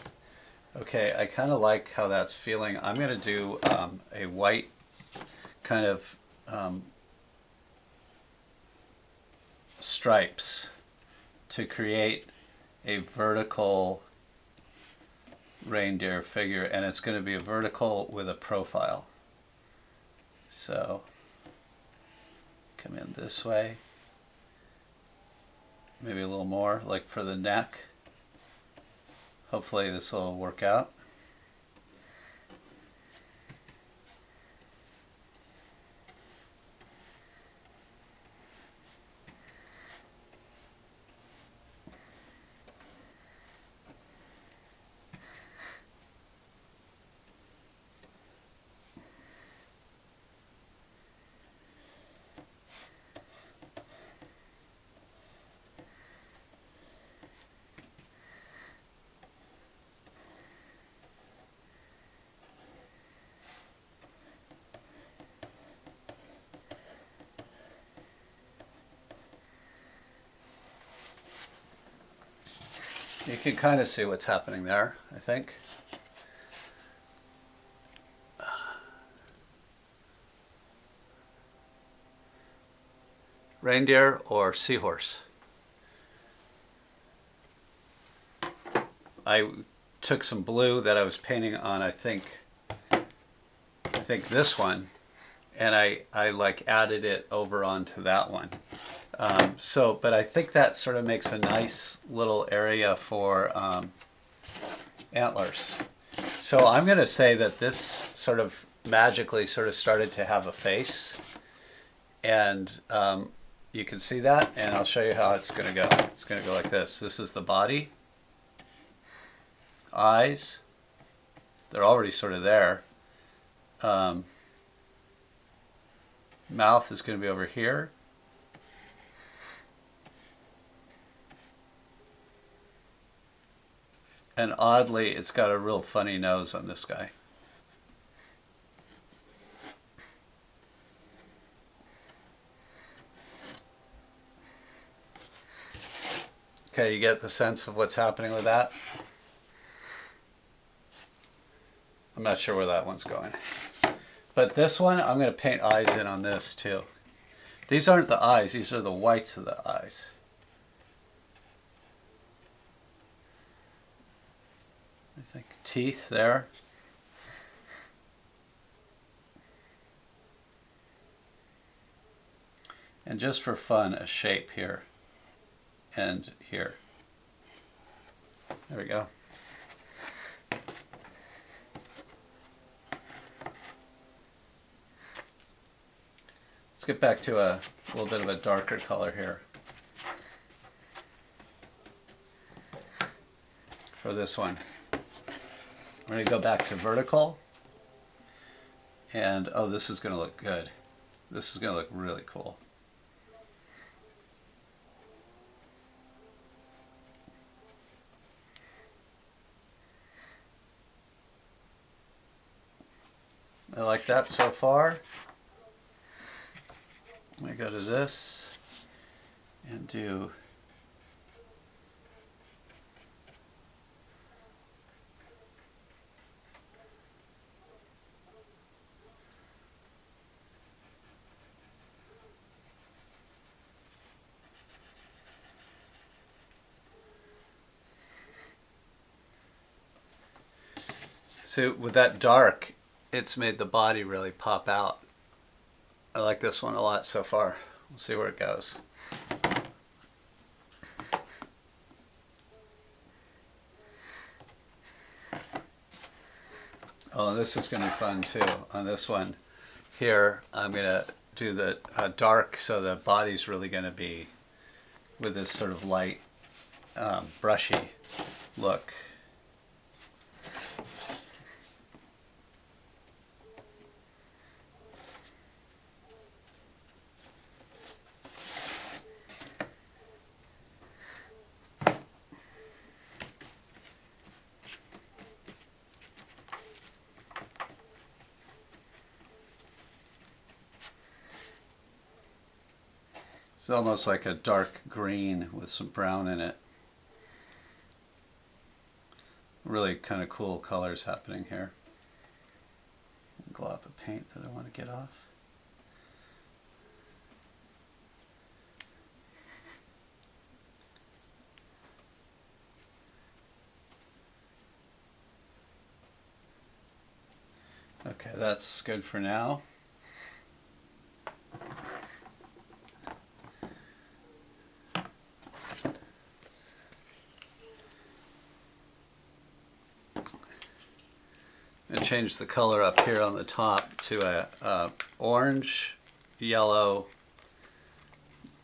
Okay, I kind of like how that's feeling. I'm going to do a white kind of stripes to create a vertical reindeer figure, and it's going to be a vertical with a profile. So come in this way, maybe a little more, like for the neck. Hopefully this will work out. You can kind of see what's happening there, I think. Reindeer or seahorse? I took some blue that I was painting on, I think this one, and I like added it over onto that one. But I think that sort of makes a nice little area for antlers. So I'm going to say that this sort of magically sort of started to have a face, and you can see that, and I'll show you how it's going to go. It's going to go like this. This is the body, eyes, they're already sort of there. Mouth is going to be over here. And oddly, it's got a real funny nose on this guy. Okay, you get the sense of what's happening with that? I'm not sure where that one's going. But this one, I'm going to paint eyes in on this too. These aren't the eyes, these are the whites of the eyes. I think teeth there. And just for fun, a shape here and here. There we go. Let's get back to a little bit of a darker color here for this one. I'm going to go back to vertical, and oh, this is going to look good. This is going to look really cool. I like that so far. I'm going to go to this and do so with that dark, it's made the body really pop out. I like this one a lot so far. We'll see where it goes. Oh, this is going to be fun too. On this one here, I'm going to do the dark, so the body's really going to be with this sort of light, brushy look. It's almost like a dark green with some brown in it. Really kind of cool colors happening here. Glob of paint that I want to get off. Okay, that's good for now. And change the color up here on the top to a orange, yellow,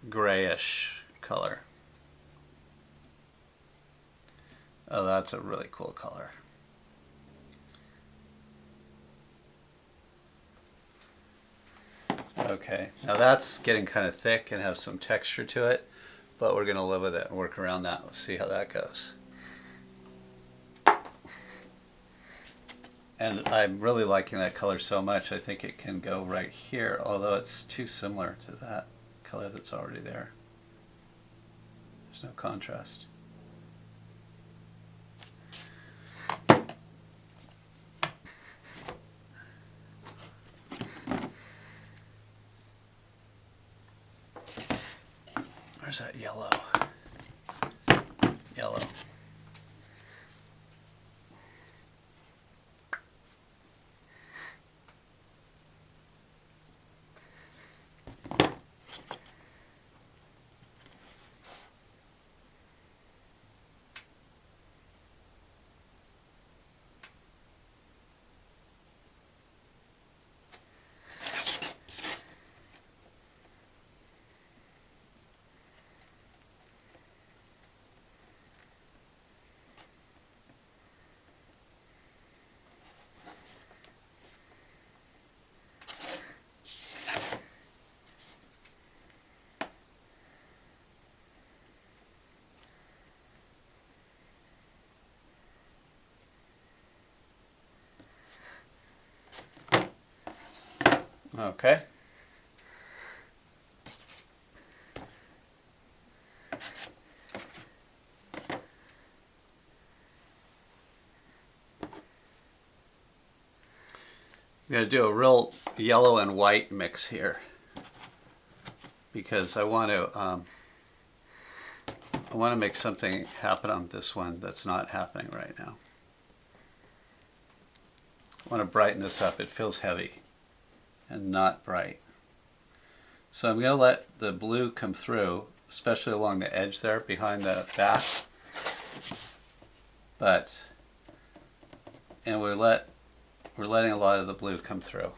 grayish color. Oh, that's a really cool color. Okay, now that's getting kind of thick and has some texture to it, but we're going to live with it and work around that. We'll see how that goes. And I'm really liking that color so much, I think it can go right here, although it's too similar to that color that's already there. There's no contrast. Where's that yellow? Yellow. Okay. I'm going to do a real yellow and white mix here because I want to make something happen on this one that's not happening right now. I want to brighten this up. It feels heavy and not bright. So I'm going to let the blue come through, especially along the edge there behind the back. And we're letting a lot of the blue come through.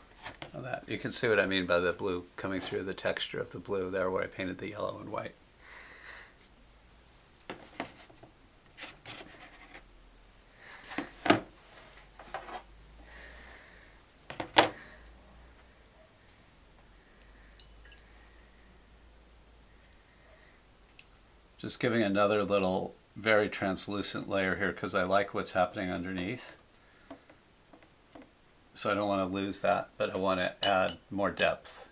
That you can see what I mean by the blue coming through, the texture of the blue there where I painted the yellow and white. Just giving another little very translucent layer here because I like what's happening underneath. So I don't want to lose that, but I want to add more depth.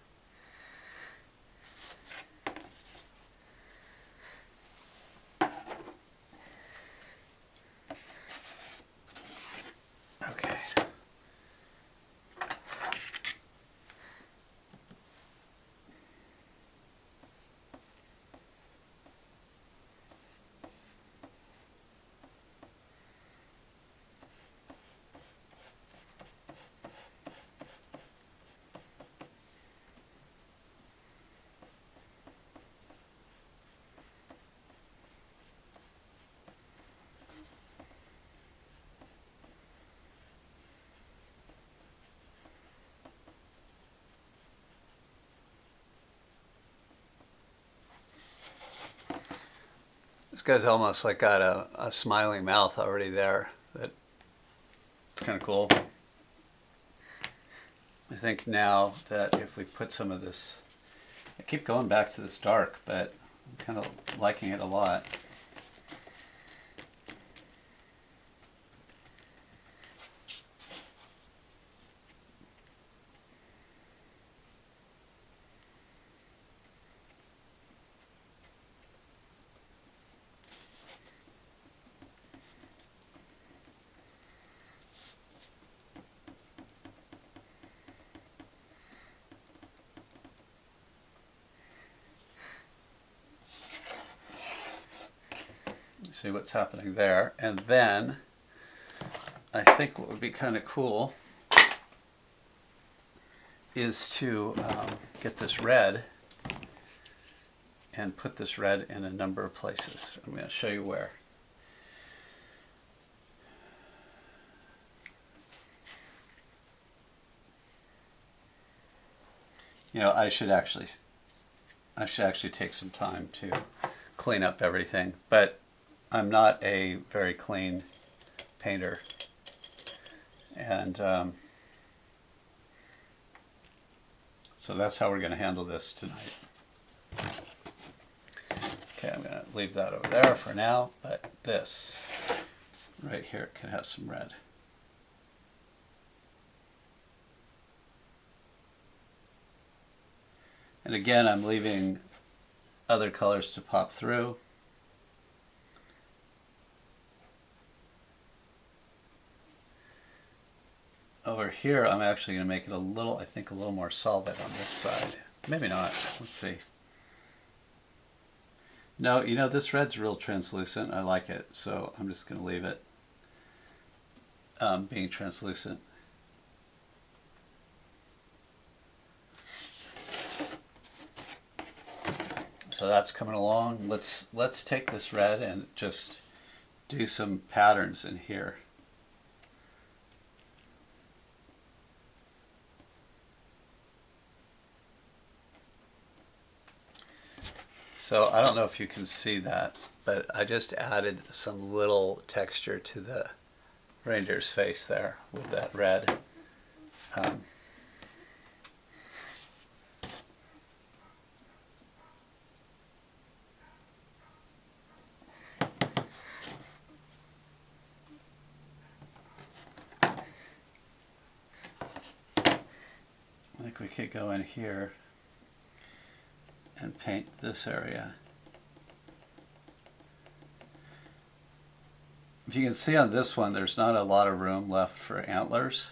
Okay. This guy's almost like got a smiling mouth already there. That's kind of cool. I think now that if we put some of this, I keep going back to this dark, but I'm kind of liking it a lot. See what's happening there. And then I think what would be kind of cool is to get this red and put this red in a number of places. I'm going to show you where. You know, I should actually take some time to clean up everything, but I'm not a very clean painter, and so that's how we're going to handle this tonight. Okay, I'm going to leave that over there for now, but this right here can have some red. And again, I'm leaving other colors to pop through. Over here, I'm actually going to make it a little, I think, a little more solid on this side. Maybe not. Let's see. No, you know, this red's real translucent. I like it, so I'm just going to leave it being translucent. So that's coming along. Let's take this red and just do some patterns in here. So I don't know if you can see that, but I just added some little texture to the reindeer's face there with that red. I think we could go in here and paint this area. If you can see on this one, there's not a lot of room left for antlers,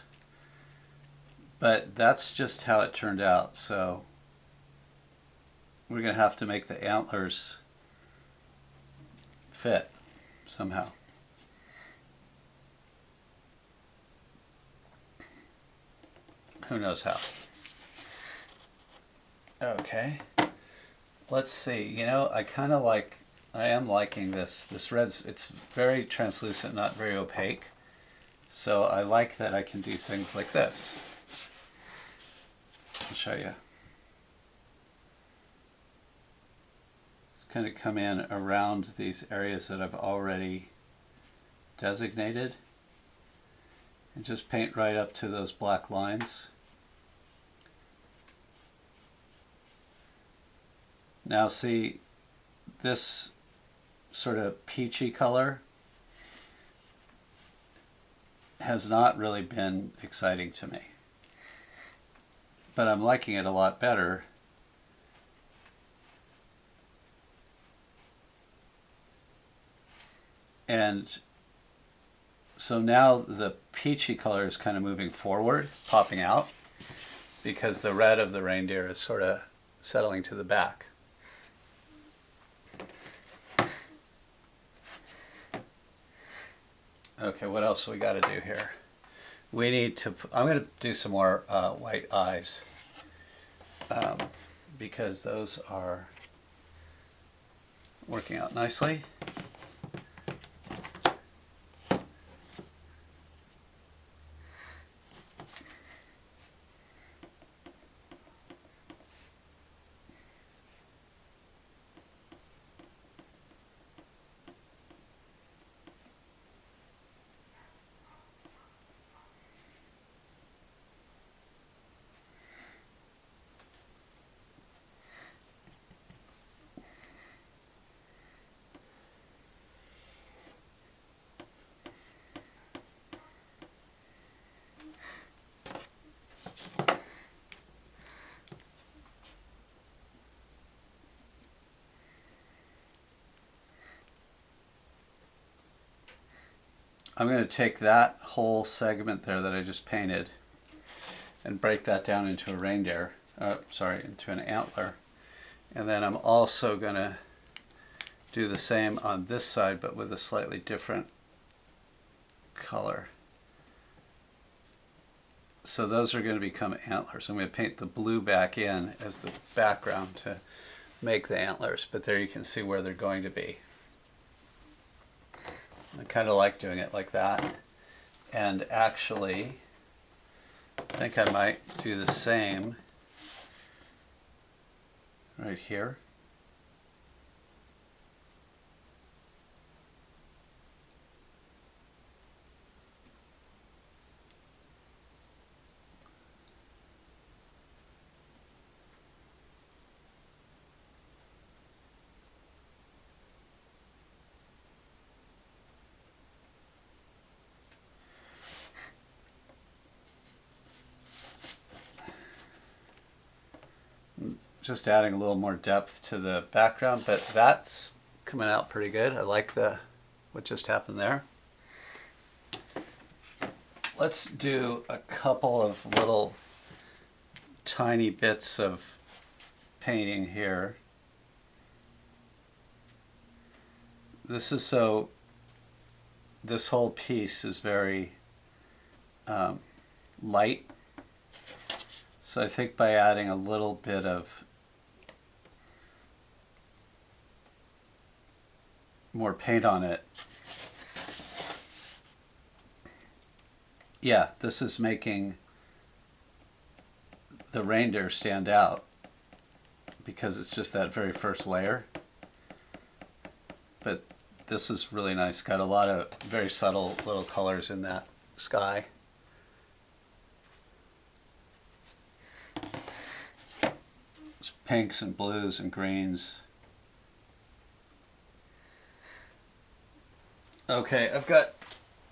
but that's just how it turned out. So we're going to have to make the antlers fit somehow. Who knows how? Okay, let's see. You know, I am liking this. This red's, it's very translucent, not very opaque. So I like that I can do things like this. I'll show you. Just kind of come in around these areas that I've already designated and just paint right up to those black lines. Now see, this sort of peachy color has not really been exciting to me, but I'm liking it a lot better. And so now the peachy color is kind of moving forward, popping out, because the red of the reindeer is sort of settling to the back. Okay, what else we got to do here? We need to, I'm going to do some more white eyes because those are working out nicely. I'm going to take that whole segment there that I just painted and break that down into a reindeer, into an antler. And then I'm also going to do the same on this side, but with a slightly different color. So those are going to become antlers. I'm going to paint the blue back in as the background to make the antlers, but there you can see where they're going to be. I kind of like doing it like that. And actually, I think I might do the same right here. Just adding a little more depth to the background, but that's coming out pretty good. I like what just happened there. Let's do a couple of little tiny bits of painting here. This is so, this whole piece is very light. So I think by adding a little bit of more paint on it, yeah, this is making the reindeer stand out because it's just that very first layer. But this is really nice. Got a lot of very subtle little colors in that sky. It's pinks and blues and greens. Okay, I've got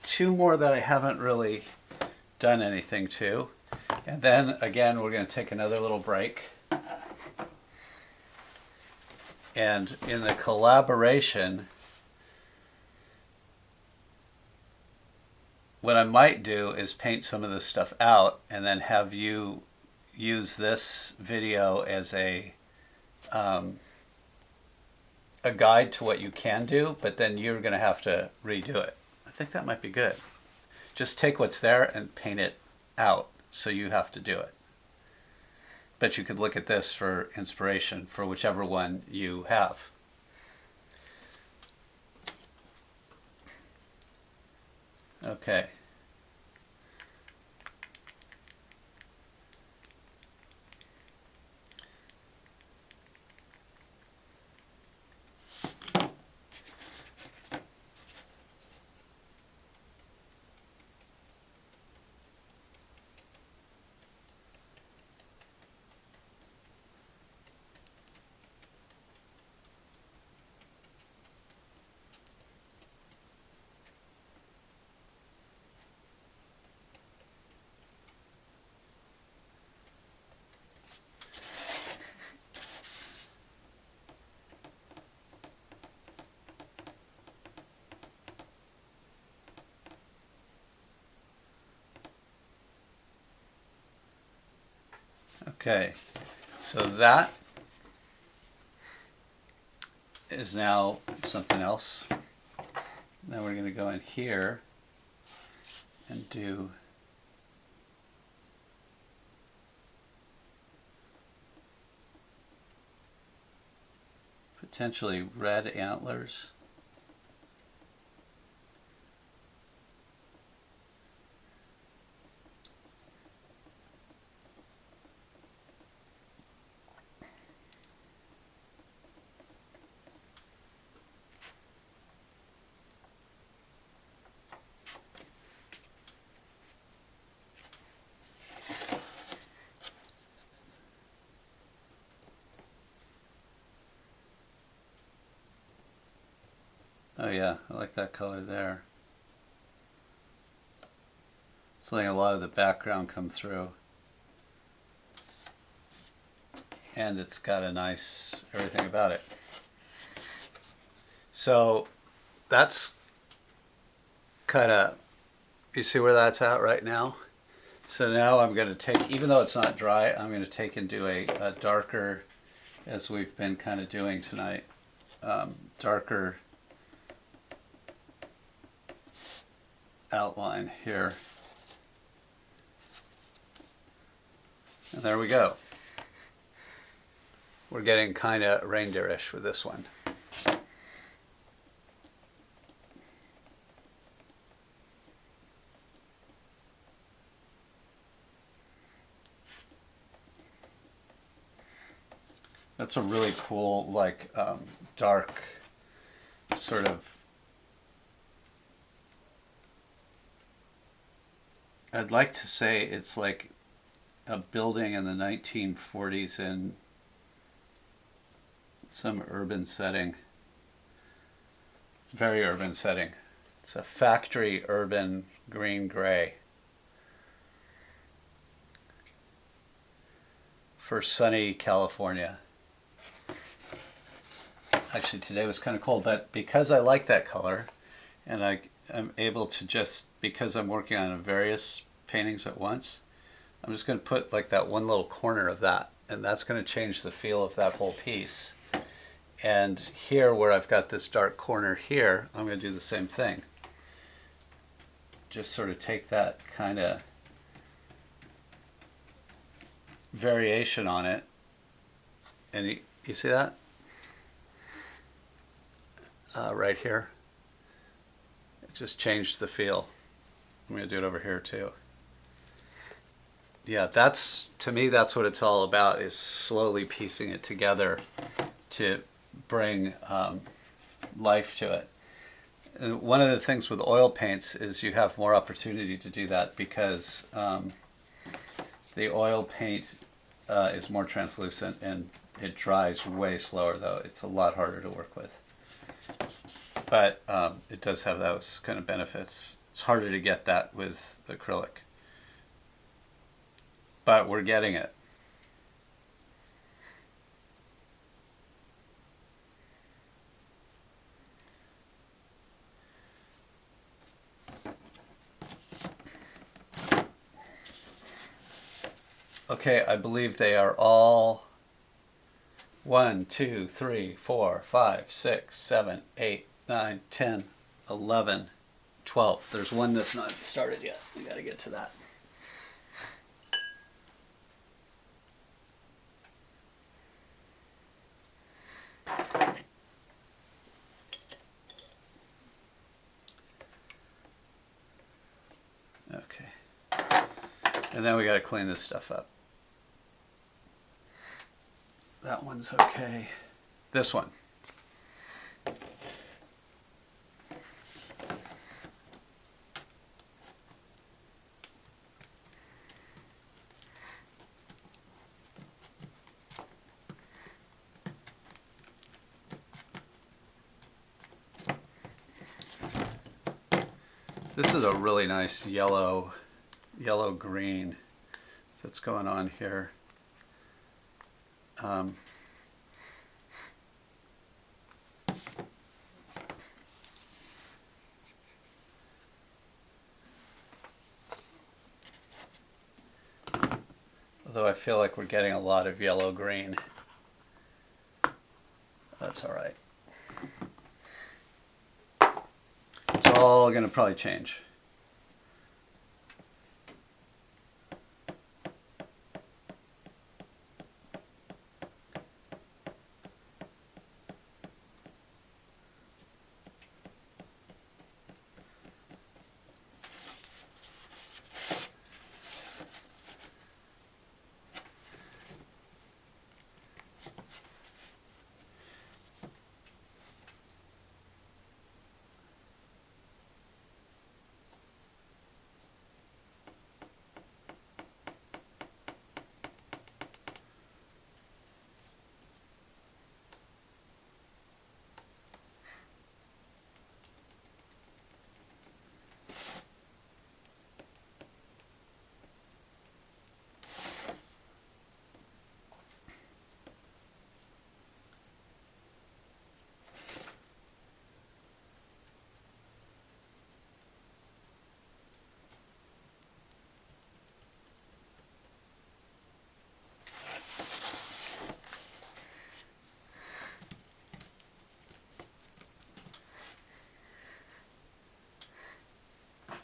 two more that I haven't really done anything to. And then again, we're going to take another little break. And in the collaboration, what I might do is paint some of this stuff out and then have you use this video as a guide to what you can do, but then you're going to have to redo it. I think that might be good. Just take what's there and paint it out, so you have to do it. But you could look at this for inspiration for whichever one you have. Okay. Okay, so that is now something else. Now we're going to go in here and do potentially red antlers. Oh yeah, I like that color there. It's letting a lot of the background come through. And it's got a nice everything about it. So that's kind of, you see where that's at right now? So now I'm going to take, even though it's not dry, I'm going to take and do a darker, as we've been kind of doing tonight, darker outline here. And there we go. We're getting kind of reindeerish with this one. That's a really cool, like, dark sort of, I'd like to say it's like a building in the 1940s in some urban setting, very urban setting. It's a factory urban green gray for sunny California. Actually today was kind of cold, but because I like that color and I'm able to just, because I'm working on various paintings at once, I'm just going to put like that one little corner of that, and that's going to change the feel of that whole piece. And here where I've got this dark corner here, I'm going to do the same thing. Just sort of take that kind of variation on it, and you see that? Right here. It just changed the feel. I'm going to do it over here too. Yeah, that's, to me, that's what it's all about, is slowly piecing it together to bring life to it. And one of the things with oil paints is you have more opportunity to do that because the oil paint is more translucent and it dries way slower, though. It's a lot harder to work with. But it does have those kind of benefits. It's harder to get that with acrylic. but we're getting it. Okay, I believe they are all 1, 2, 3, 4, 5, 6, 7, 8, 9, 10, 11, 12. There's one that's not started yet. We got to get to that. Okay. And then we got to clean this stuff up. That one's okay. This one. This is a really nice yellow green that's going on here. Although I feel like we're getting a lot of yellow green. That's all right. It's all going to probably change.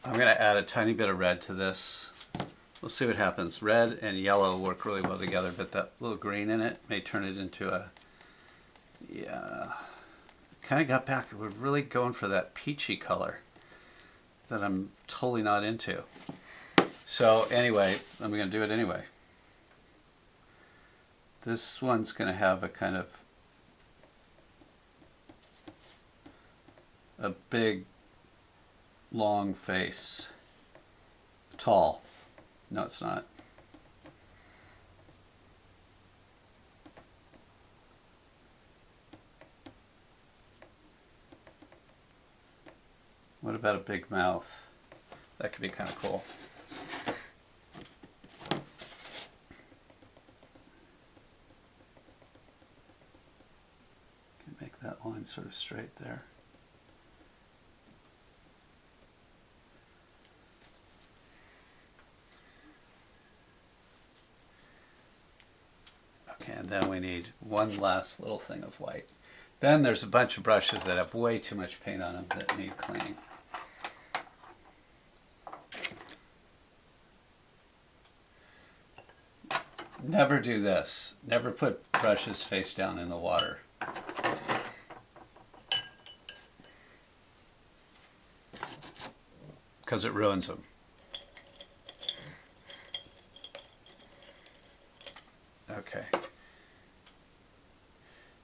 I'm going to add a tiny bit of red to this. We'll see what happens. Red and yellow work really well together, but that little green in it may turn it into a, yeah, kind of got back. We're really going for that peachy color that I'm totally not into. So anyway, I'm going to do it anyway. This one's going to have a kind of a big long face. Tall. No, it's not. What about a big mouth? That could be kind of cool. Can make that line sort of straight there. Okay, and then we need one last little thing of white. Then there's a bunch of brushes that have way too much paint on them that need cleaning. Never do this. Never put brushes face down in the water. Because it ruins them. Okay.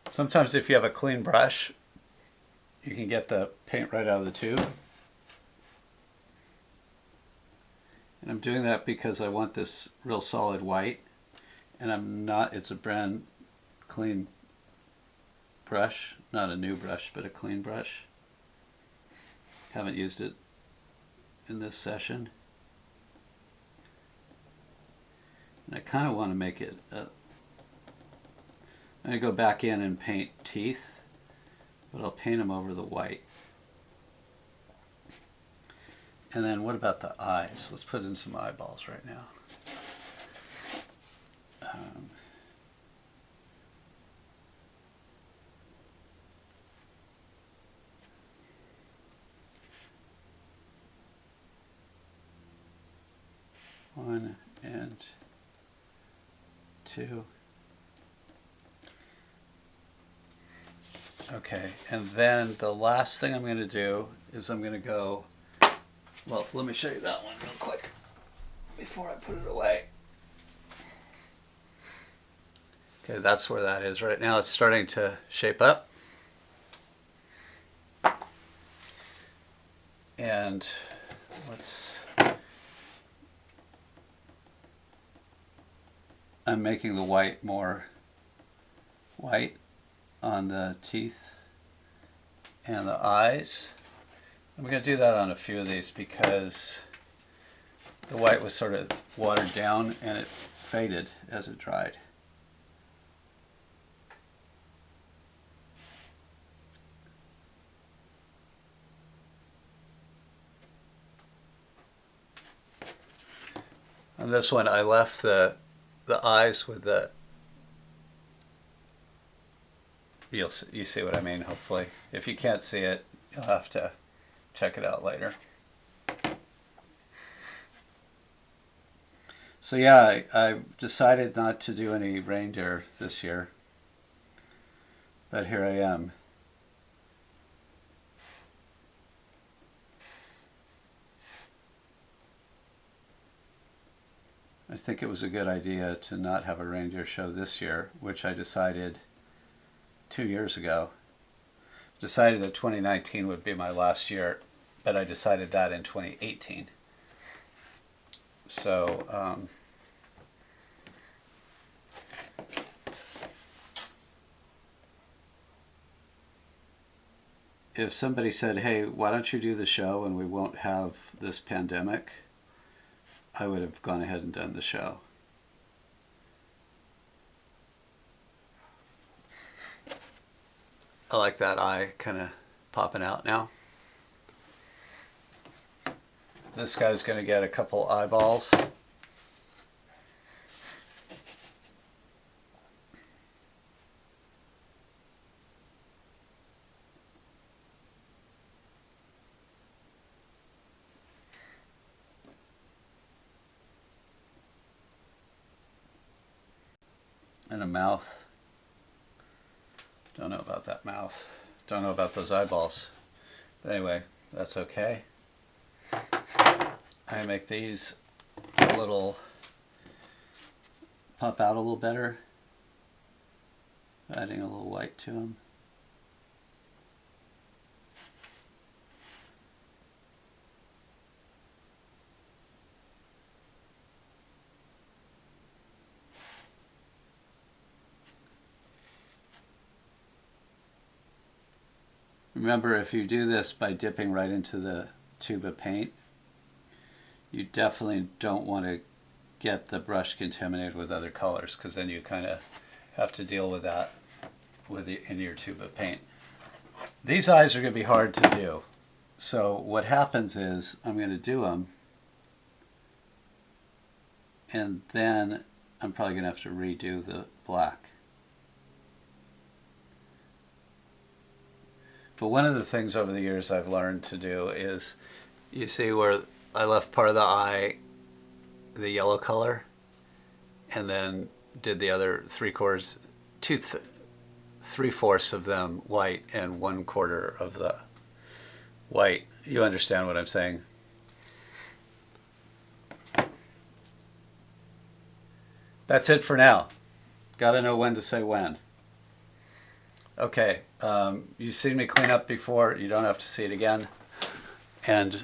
Sometimes if you have a clean brush, you can get the paint right out of the tube. And I'm doing that because I want this real solid white. And I'm not, it's a brand clean brush, not a new brush, but a clean brush. Haven't used it in this session. And I kind of want to make it, I'm going to go back in and paint teeth, but I'll paint them over the white. And then what about the eyes? Let's put in some eyeballs right now. One and two. Okay, and then the last thing I'm going to do is I'm going to go, well, let me show you that one real quick before I put it away. Okay, that's where that is right now. It's starting to shape up. And I'm making the white more white on the teeth and the eyes. I'm going to do that on a few of these because the white was sort of watered down and it faded as it dried. On this one I left the eyes with the, you see what I mean, hopefully. If you can't see it, you'll have to check it out later. So yeah, I decided not to do any reindeer this year, but here I am. I think it was a good idea to not have a reindeer show this year, which I decided 2 years ago. Decided that 2019 would be my last year, but I decided that in 2018. So if somebody said, hey, why don't you do the show and we won't have this pandemic, I would have gone ahead and done the show. I like that eye kind of popping out now. This guy's going to get a couple eyeballs. And a mouth. Don't know about that mouth. Don't know about those eyeballs. But anyway, that's okay. I make these a little pop out a little better. Adding a little white to them. Remember, if you do this by dipping right into the tube of paint, you definitely don't want to get the brush contaminated with other colors, because then you kind of have to deal with that in your tube of paint. These eyes are going to be hard to do. So what happens is I'm going to do them, and then I'm probably going to have to redo the black. But one of the things over the years I've learned to do is, you see where I left part of the eye the yellow color, and then did the other 3/4, 3/4 of them white and 1/4 of the white. You understand what I'm saying? That's it for now. Gotta know when to say when. Okay, you've seen me clean up before. You don't have to see it again. And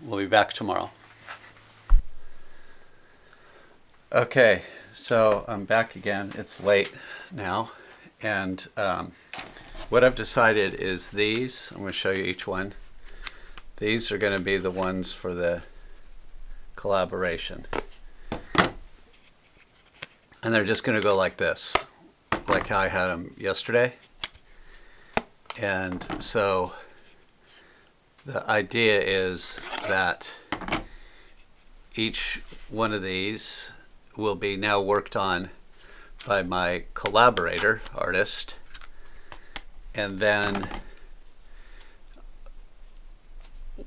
we'll be back tomorrow. Okay, so I'm back again. It's late now. And what I've decided is these, I'm going to show you each one. These are going to be the ones for the collaboration. And they're just going to go like this, like how I had them yesterday. And so the idea is that each one of these will be now worked on by my collaborator artist, and then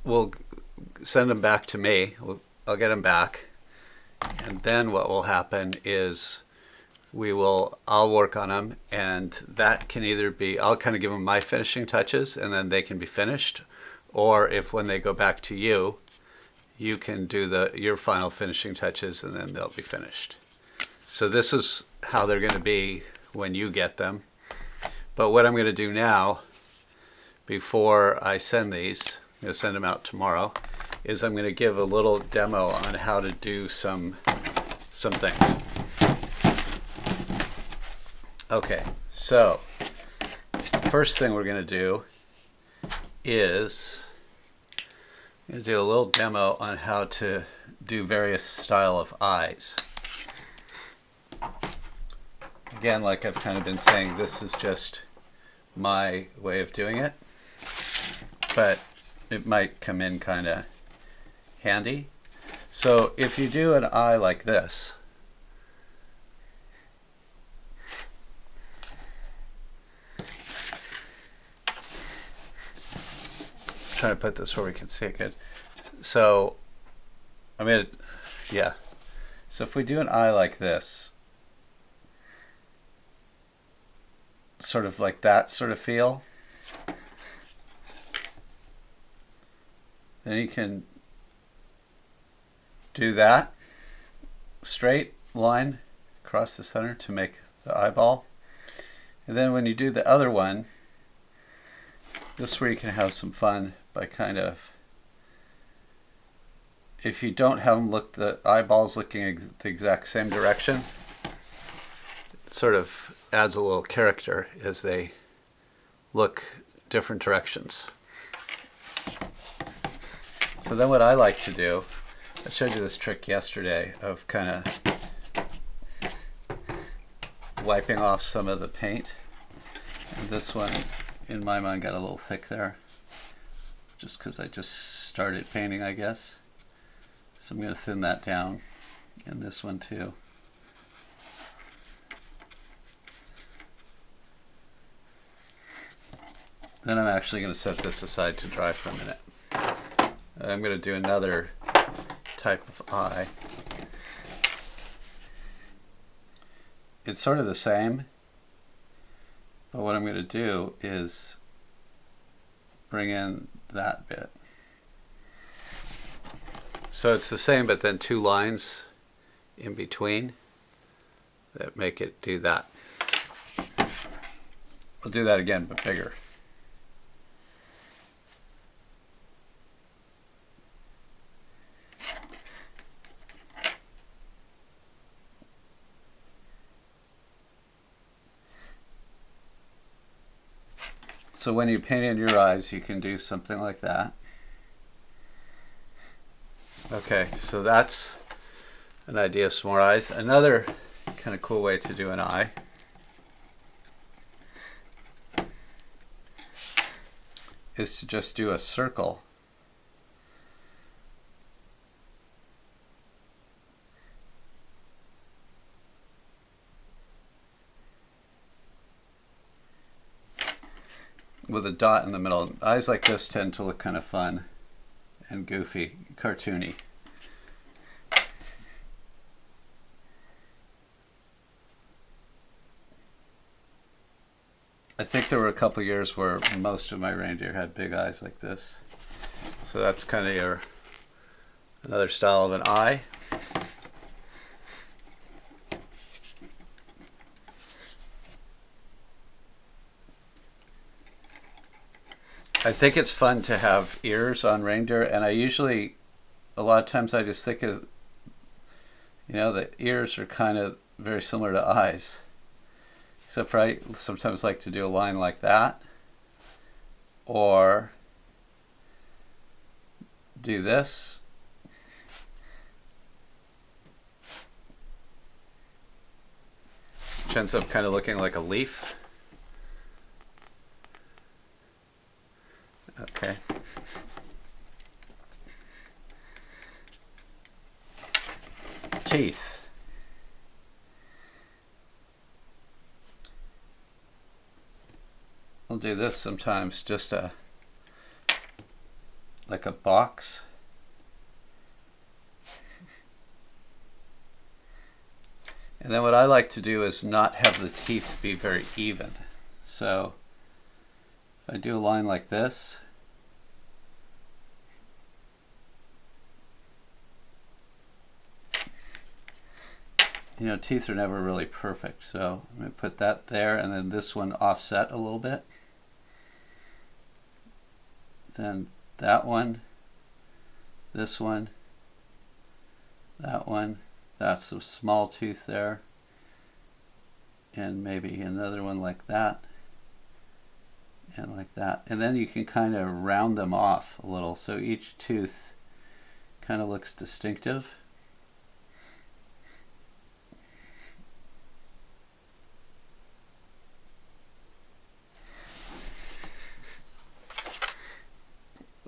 we'll send them back to me. I'll get them back, and then what will happen is I'll work on them, and that can either be, I'll kind of give them my finishing touches and then they can be finished, or if when they go back to you, you can do your final finishing touches and then they'll be finished. So this is how they're going to be when you get them. But what I'm going to do now, before I send these, I'm going to send them out tomorrow, is I'm going to give a little demo on how to do some things. Okay, so first thing we're going to do is I'm going to do a little demo on how to do various style of eyes. Again, like I've kind of been saying, this is just my way of doing it, but it might come in kind of handy. So if you do an eye like this, trying to put this where we can see it good. So so if we do an eye like this, sort of like that sort of feel, then you can do that straight line across the center to make the eyeball. And then when you do the other one, this is where you can have some fun by kind of, if you don't have them look, the eyeballs looking the exact same direction, it sort of adds a little character as they look different directions. So then what I like to do, I showed you this trick yesterday of kind of wiping off some of the paint. And this one, in my mind, got a little thick there, just because I just started painting, I guess. So I'm going to thin that down, and this one too. Then I'm actually going to set this aside to dry for a minute. And I'm going to do another type of eye. It's sort of the same, but what I'm going to do is bring in that bit. So it's the same, but then two lines in between that make it do that. We'll do that again, but bigger. So when you paint in your eyes, you can do something like that. Okay, so that's an idea of some more eyes. Another kind of cool way to do an eye is to just do a circle. With a dot in the middle. Eyes like this tend to look kind of fun and goofy, cartoony. I think there were a couple years where most of my reindeer had big eyes like this. So that's kind of another style of an eye. I think it's fun to have ears on reindeer, and I usually, a lot of times I just think of, the ears are kind of very similar to eyes. Except for I sometimes like to do a line like that, or do this. which ends up kind of looking like a leaf. Okay. Teeth. I'll do this sometimes, just like a box. And then what I like to do is not have the teeth be very even. So if I do a line like this, you know, teeth are never really perfect. So I'm going to put that there, and then this one offset a little bit. Then that one, this one, that one. That's a small tooth there, and maybe another one like that, and like that. And then you can kind of round them off a little, so each tooth kind of looks distinctive.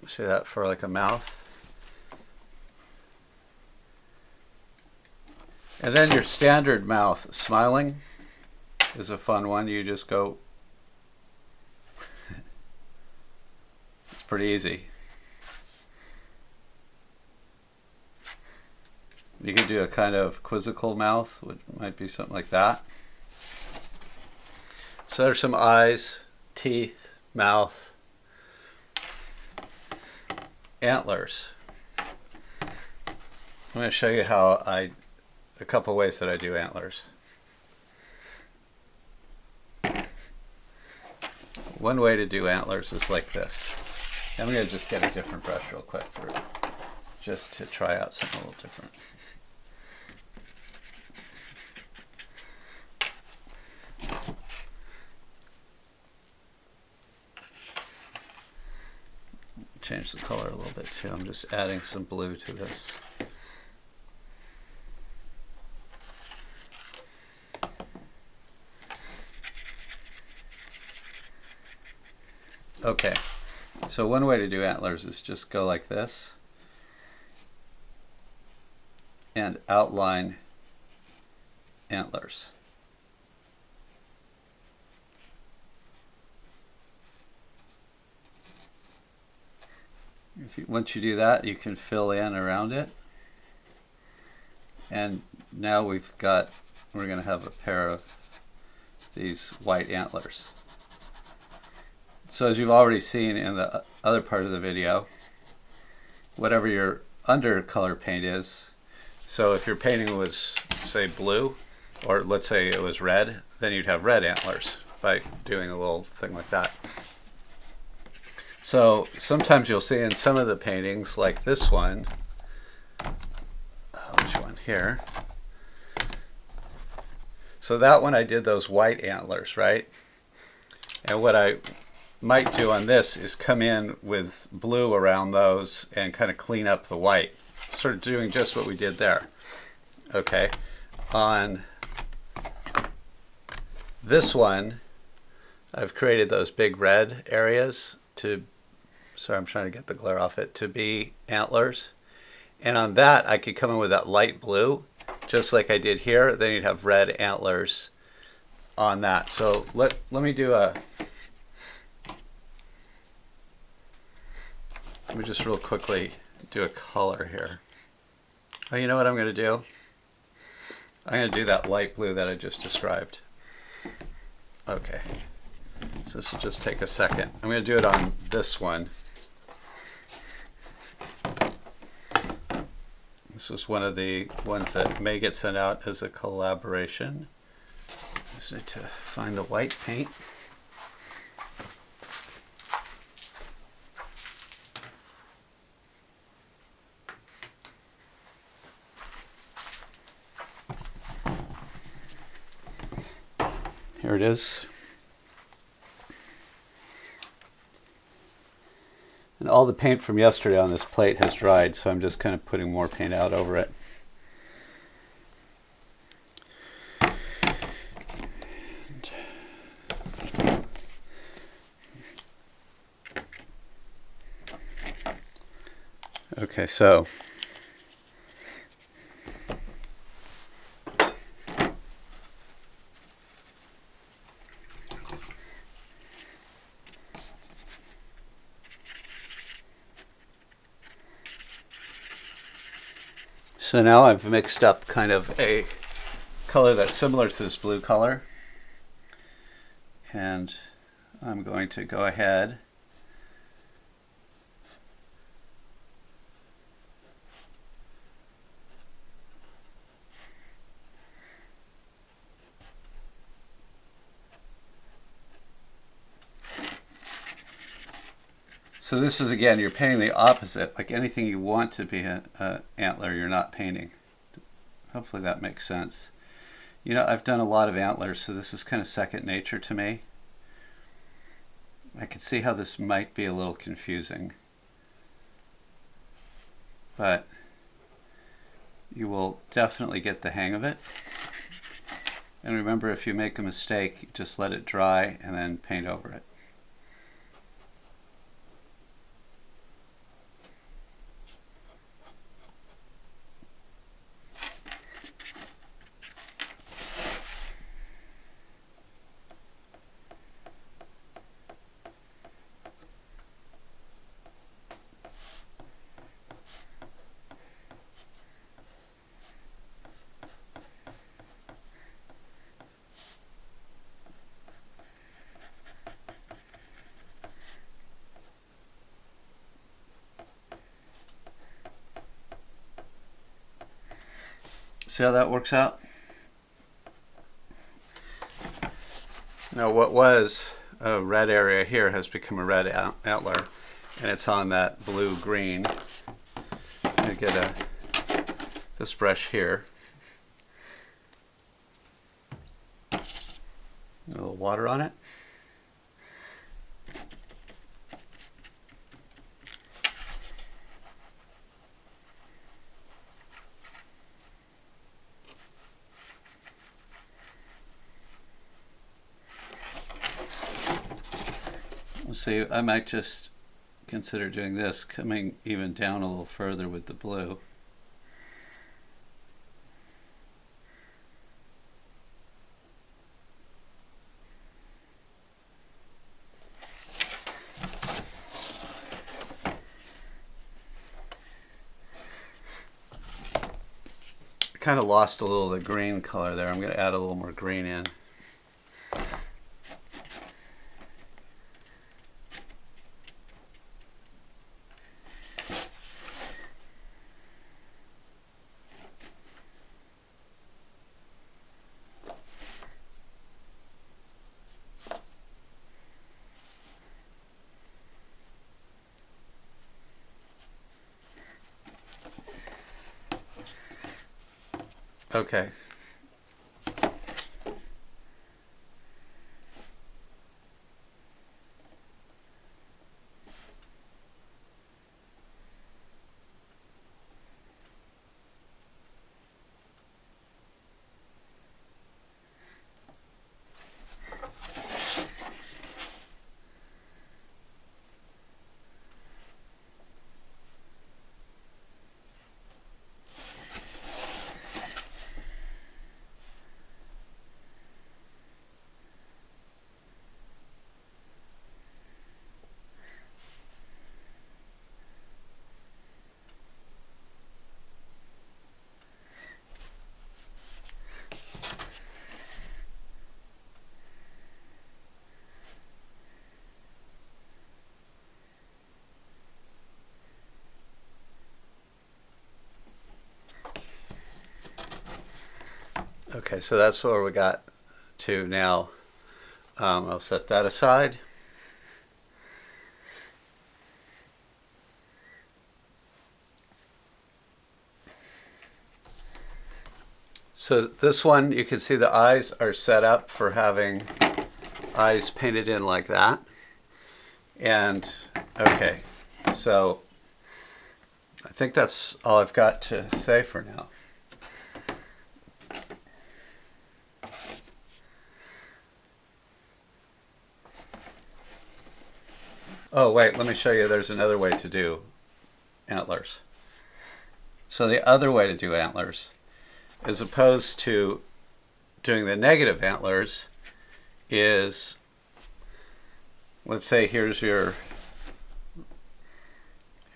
See that for like a mouth. And then your standard mouth, smiling, is a fun one. You just go, it's pretty easy. You could do a kind of quizzical mouth, which might be something like that. So there's some eyes, teeth, mouth, antlers. I'm going to show you how a couple ways that I do antlers. One way to do antlers is like this. I'm going to just get a different brush real quick just to try out something a little different. Change the color a little bit too. I'm just adding some blue to this. Okay, so one way to do antlers is just go like this and outline antlers. Once you do that, you can fill in around it. And now we're going to have a pair of these white antlers. So as you've already seen in the other part of the video, whatever your undercolor paint is, so if your painting was, say, blue, or let's say it was red, then you'd have red antlers by doing a little thing like that. So sometimes you'll see in some of the paintings, like this one, which one here? So that one I did those white antlers, right? And what I might do on this is come in with blue around those and kind of clean up the white. Sort of doing just what we did there. Okay. On this one, I've created those big red areas to, sorry, I'm trying to get the glare off it, to be antlers. And on that, I could come in with that light blue, just like I did here. Then you'd have red antlers on that. So let me do a, let me just real quickly do a color here. Oh, you know what I'm going to do? I'm going to do that light blue that I just described. Okay. So this will just take a second. I'm going to do it on this one. This is one of the ones that may get sent out as a collaboration. Just need to find the white paint. Here it is. And all the paint from yesterday on this plate has dried, so I'm just kind of putting more paint out over it. Okay, so now I've mixed up kind of a color that's similar to this blue color, and I'm going to go ahead so this is, again, you're painting the opposite. Like anything you want to be an antler, you're not painting. Hopefully that makes sense. You know, I've done a lot of antlers, so this is kind of second nature to me. I can see how this might be a little confusing, but you will definitely get the hang of it. And remember, if you make a mistake, just let it dry and then paint over it. See how that works out? Now what was a red area here has become a red antler, and it's on that blue-green. I get this brush here. A little water on it. See, I might just consider doing this, coming even down a little further with the blue. I kind of lost a little of the green color there. I'm going to add a little more green in. Okay. Okay, so that's where we got to now. I'll set that aside. So this one, you can see the eyes are set up for having eyes painted in like that. And okay, so I think that's all I've got to say for now. Oh wait, let me show you, there's another way to do antlers. So the other way to do antlers, as opposed to doing the negative antlers, is, let's say here's your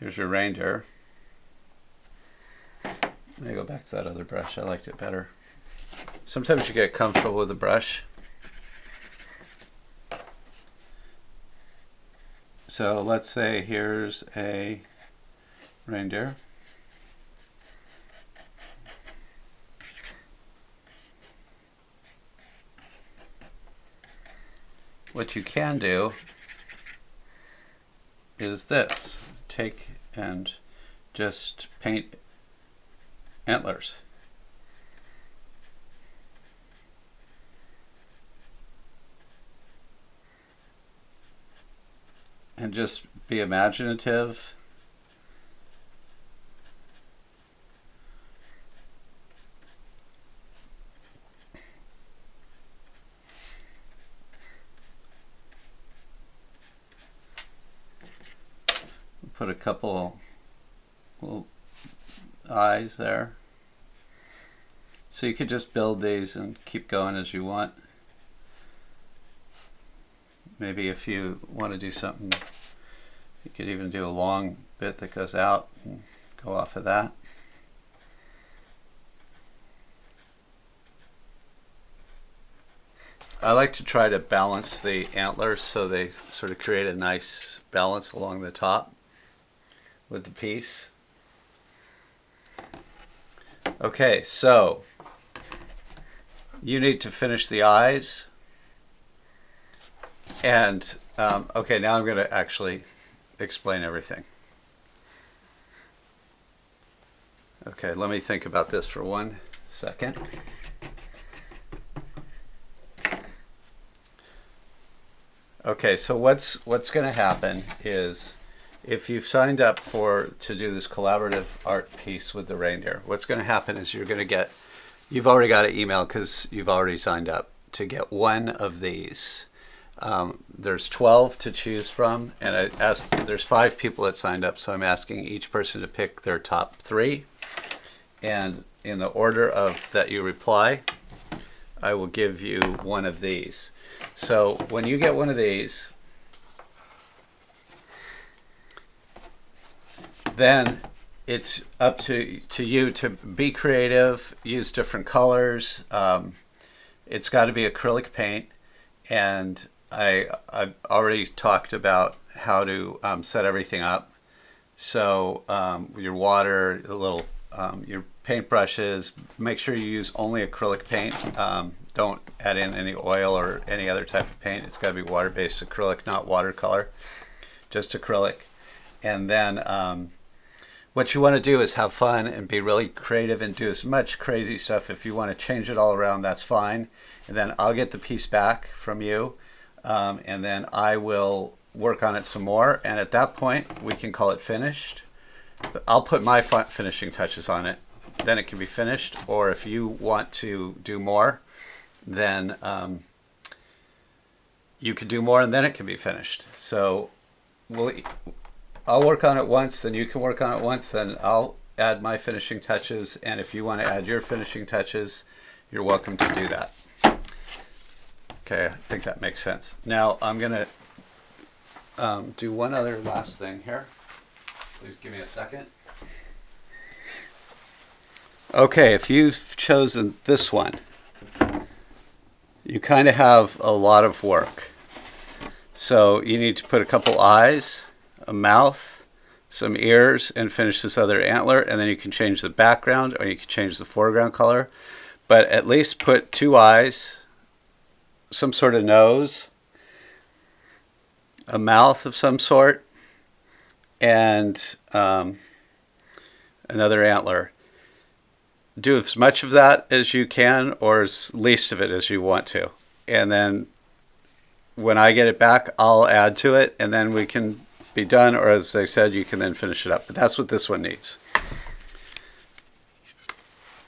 reindeer. Let me go back to that other brush. I liked it better. Sometimes you get comfortable with the brush. So let's say here's a reindeer. What you can do is this. Take and just paint antlers. And just be imaginative. Put a couple little eyes there. So you could just build these and keep going as you want. Maybe if you want to do something, you could even do a long bit that goes out and go off of that. I like to try to balance the antlers so they sort of create a nice balance along the top with the piece. Okay, so you need to finish the eyes. And okay, now I'm going to actually explain everything. Okay, let me think about this for 1 second. Okay, so what's going to happen is, if you've signed up to do this collaborative art piece with the reindeer, what's going to happen is you've already got an email because you've already signed up to get one of these. There's 12 to choose from, and there's 5 people that signed up, so I'm asking each person to pick their top 3. And in the order of that you reply, I will give you one of these. So when you get one of these, then it's up to you to be creative, use different colors. It's got to be acrylic paint, and I've already talked about how to set everything up. So your water, your paintbrushes, make sure you use only acrylic paint. Don't add in any oil or any other type of paint. It's got to be water-based acrylic, not watercolor, just acrylic. And then what you want to do is have fun and be really creative and do as much crazy stuff. If you want to change it all around, that's fine. And then I'll get the piece back from you, and then I will work on it some more. And at that point, we can call it finished. I'll put my finishing touches on it. Then it can be finished. Or if you want to do more, then you could do more, and then it can be finished. So I'll work on it once, then you can work on it once, then I'll add my finishing touches, and if you want to add your finishing touches, you're welcome to do that. Okay, I think that makes sense. Now I'm going to do one other last thing here. Please give me a second. Okay, if you've chosen this one, you kind of have a lot of work. So you need to put a couple eyes, a mouth, some ears, and finish this other antler, and then you can change the background or you can change the foreground color. But at least put 2 eyes, some sort of nose, a mouth of some sort, and another antler. Do as much of that as you can, or as least of it as you want to. And then when I get it back, I'll add to it, and then we can be done, or as I said, you can then finish it up. But that's what this one needs.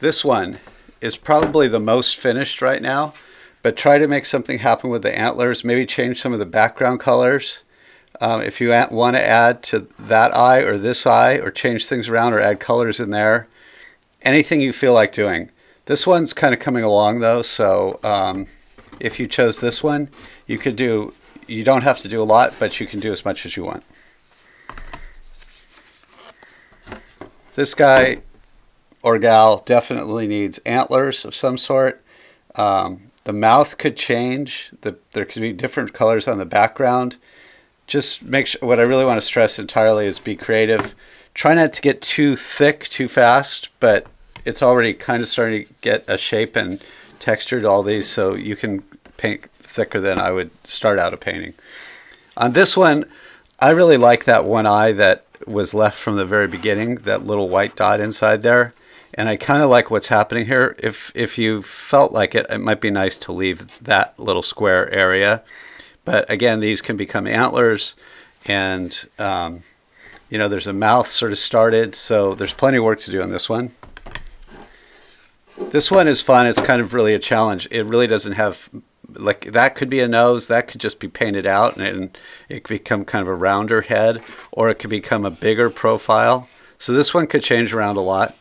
This one is probably the most finished right now, but try to make something happen with the antlers. Maybe change some of the background colors. If you want to add to that eye or this eye, or change things around or add colors in there, anything you feel like doing. This one's kind of coming along though, so if you chose this one, you could do, you don't have to do a lot, but you can do as much as you want. This guy or gal definitely needs antlers of some sort. The mouth could change. There could be different colors on the background. Just make sure, what I really want to stress entirely is be creative. Try not to get too thick too fast, but it's already kind of starting to get a shape and texture to all these, so you can paint thicker than I would start out a painting. On this one, I really like that one eye that was left from the very beginning, that little white dot inside there. And I kind of like what's happening here. If you felt like it, it might be nice to leave that little square area. But again, these can become antlers, and you know, there's a mouth sort of started, so there's plenty of work to do on this one. This one is fun. It's kind of really a challenge. It really doesn't have, like, that could be a nose, that could just be painted out, and it could become kind of a rounder head, or it could become a bigger profile. So this one could change around a lot.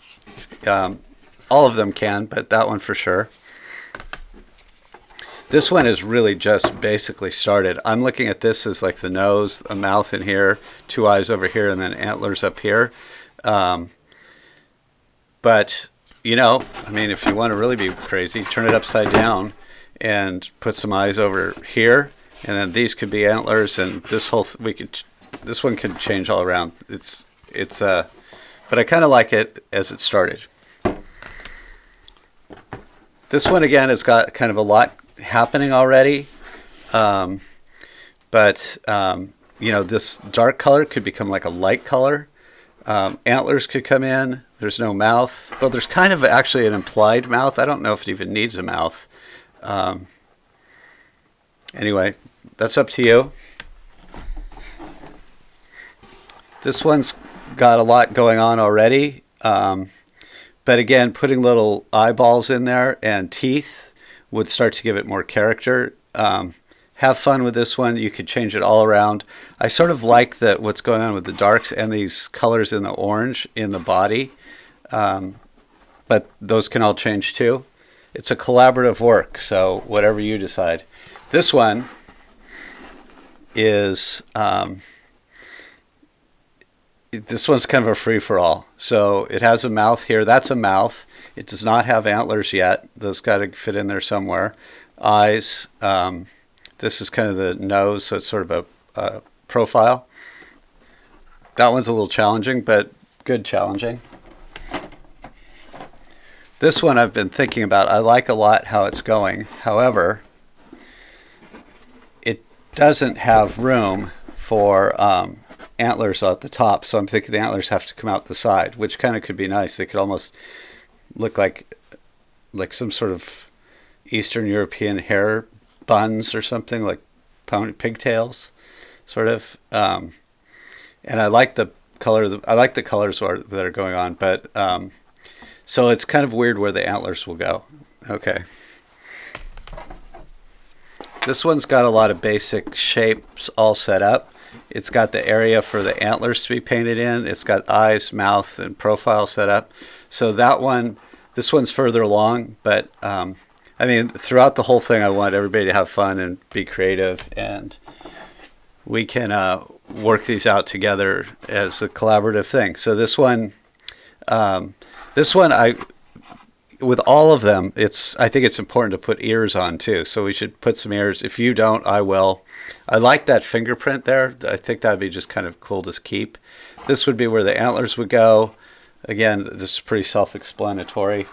All of them can, but that one for sure. This one is really just basically started. I'm looking at this as like the nose, a mouth in here, two eyes over here, and then antlers up here. But, you know, I mean, if you want to really be crazy, turn it upside down and put some eyes over here, and then these could be antlers, and this whole this one could change all around. But I kind of like it as it started. This one again has got kind of a lot happening already, but you know, this dark color could become like a light color. Antlers could come in. There's no mouth. Well, there's kind of actually an implied mouth. I don't know if it even needs a mouth. Anyway, that's up to you. This one's got a lot going on already. But again, putting little eyeballs in there and teeth would start to give it more character. Have fun with this one. You could change it all around. I sort of like what's going on with the darks and these colors in the orange in the body. But those can all change too. It's a collaborative work, so whatever you decide. This one is... this one's kind of a free-for-all. So it has a mouth here. That's a mouth. It does not have antlers yet. Those got to fit in there somewhere. Eyes. This is kind of the nose, so it's sort of a profile. That one's a little challenging, but good challenging. This one I've been thinking about. I like a lot how it's going. However, it doesn't have room for... antlers at the top, so I'm thinking the antlers have to come out the side, which kind of could be nice. They could almost look like some sort of Eastern European hair buns or something, like pigtails, sort of. And I like the color. I like the colors that are going on, but so it's kind of weird where the antlers will go. Okay. This one's got a lot of basic shapes all set up. It's got the area for the antlers to be painted in. It's got eyes, mouth, and profile set up. So that one, this one's further along. But, I mean, throughout the whole thing, I want everybody to have fun and be creative. And we can work these out together as a collaborative thing. So this one, with all of them, I think it's important to put ears on too. So we should put some ears. If you don't, I will. I like that fingerprint there. I think that'd be just kind of cool to keep. This would be where the antlers would go. Again, this is pretty self-explanatory.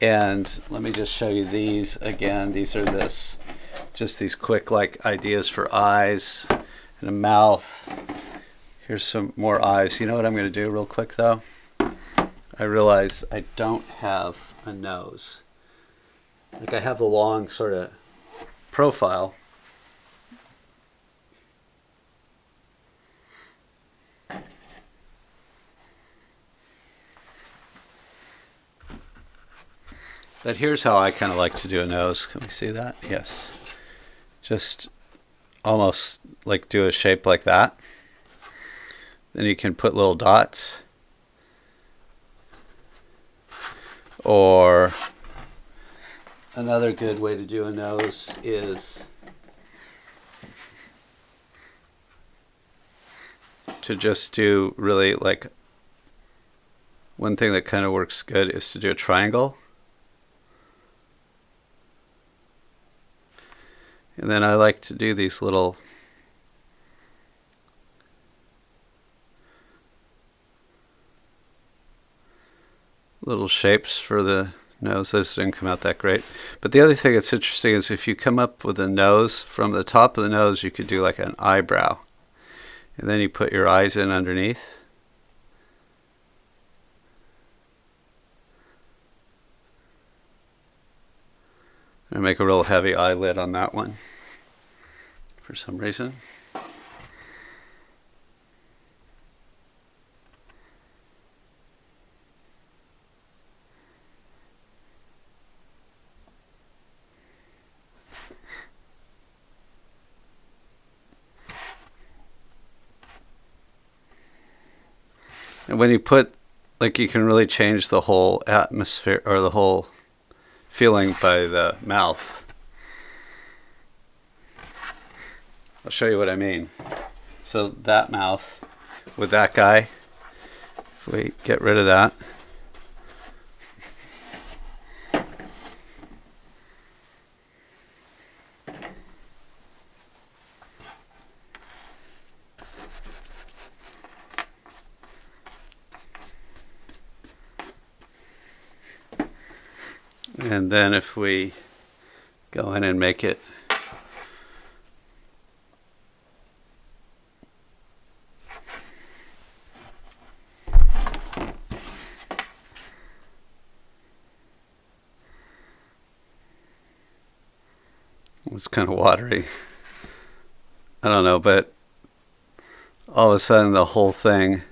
And let me just show you these again. These are just these quick like ideas for eyes and a mouth. Here's some more eyes. You know what I'm going to do real quick though? I realize I don't have a nose. Like I have the long sort of profile. But here's how I kind of like to do a nose. Can we see that? Yes. Just almost like do a shape like that. Then you can put little dots. Or another good way to do a nose is to just do really like, one thing that kind of works good is to do a triangle. And then I like to do these little shapes for the nose. Those didn't come out that great. But the other thing that's interesting is if you come up with a nose, from the top of the nose you could do like an eyebrow. And then you put your eyes in underneath. I make a real heavy eyelid on that one for some reason. And when you put, like, you can really change the whole atmosphere or the whole feeling by the mouth. I'll show you what I mean. So that mouth with that guy, if we get rid of that, and then if we go in and make it it's kind of watery. I don't know, but all of a sudden the whole thing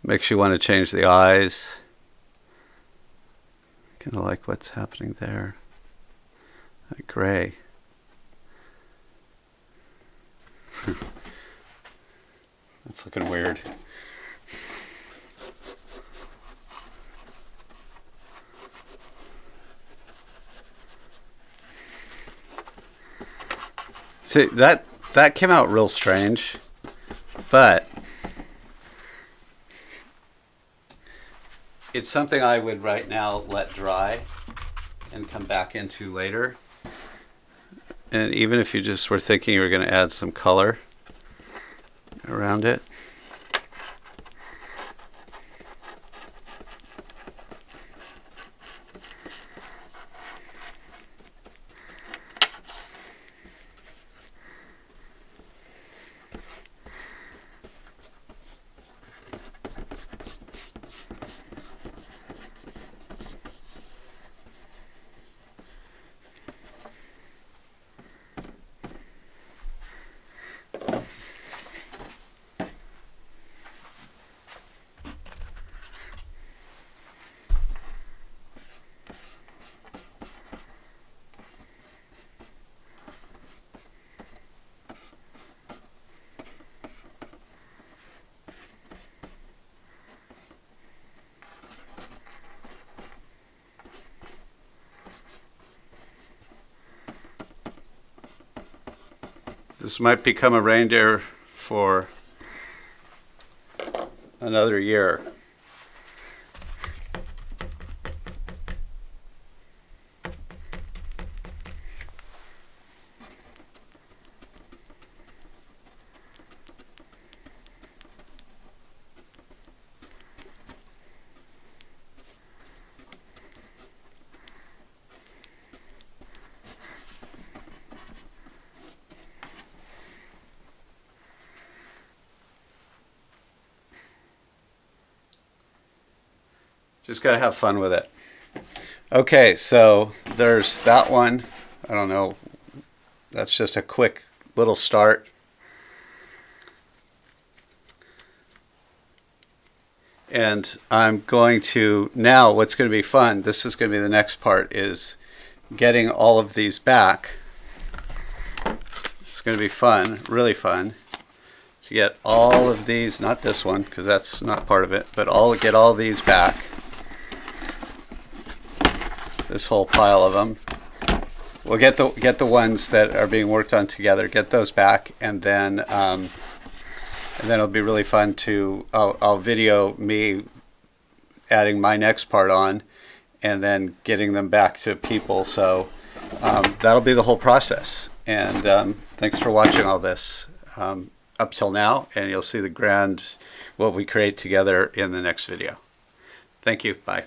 makes you want to change the eyes. Kind of like what's happening there. That gray. That's looking weird. See, that came out real strange, but it's something I would right now let dry and come back into later. And even if you just were thinking you were going to add some color around it. This might become a reindeer for another year. Just got to have fun with it. Okay, so there's that one. I don't know. That's just a quick little start. And I'm going to, now what's going to be fun, this is going to be the next part, is getting all of these back. It's going to be fun, really fun, to get all of these, not this one, because that's not part of it, but get all these back. this whole pile of them. We'll get the ones that are being worked on together, get those back, and then it'll be really fun to I'll video me adding my next part on, and then getting them back to people. So that'll be the whole process. And thanks for watching all this up till now, and you'll see the grand what we create together in the next video. Thank you. Bye.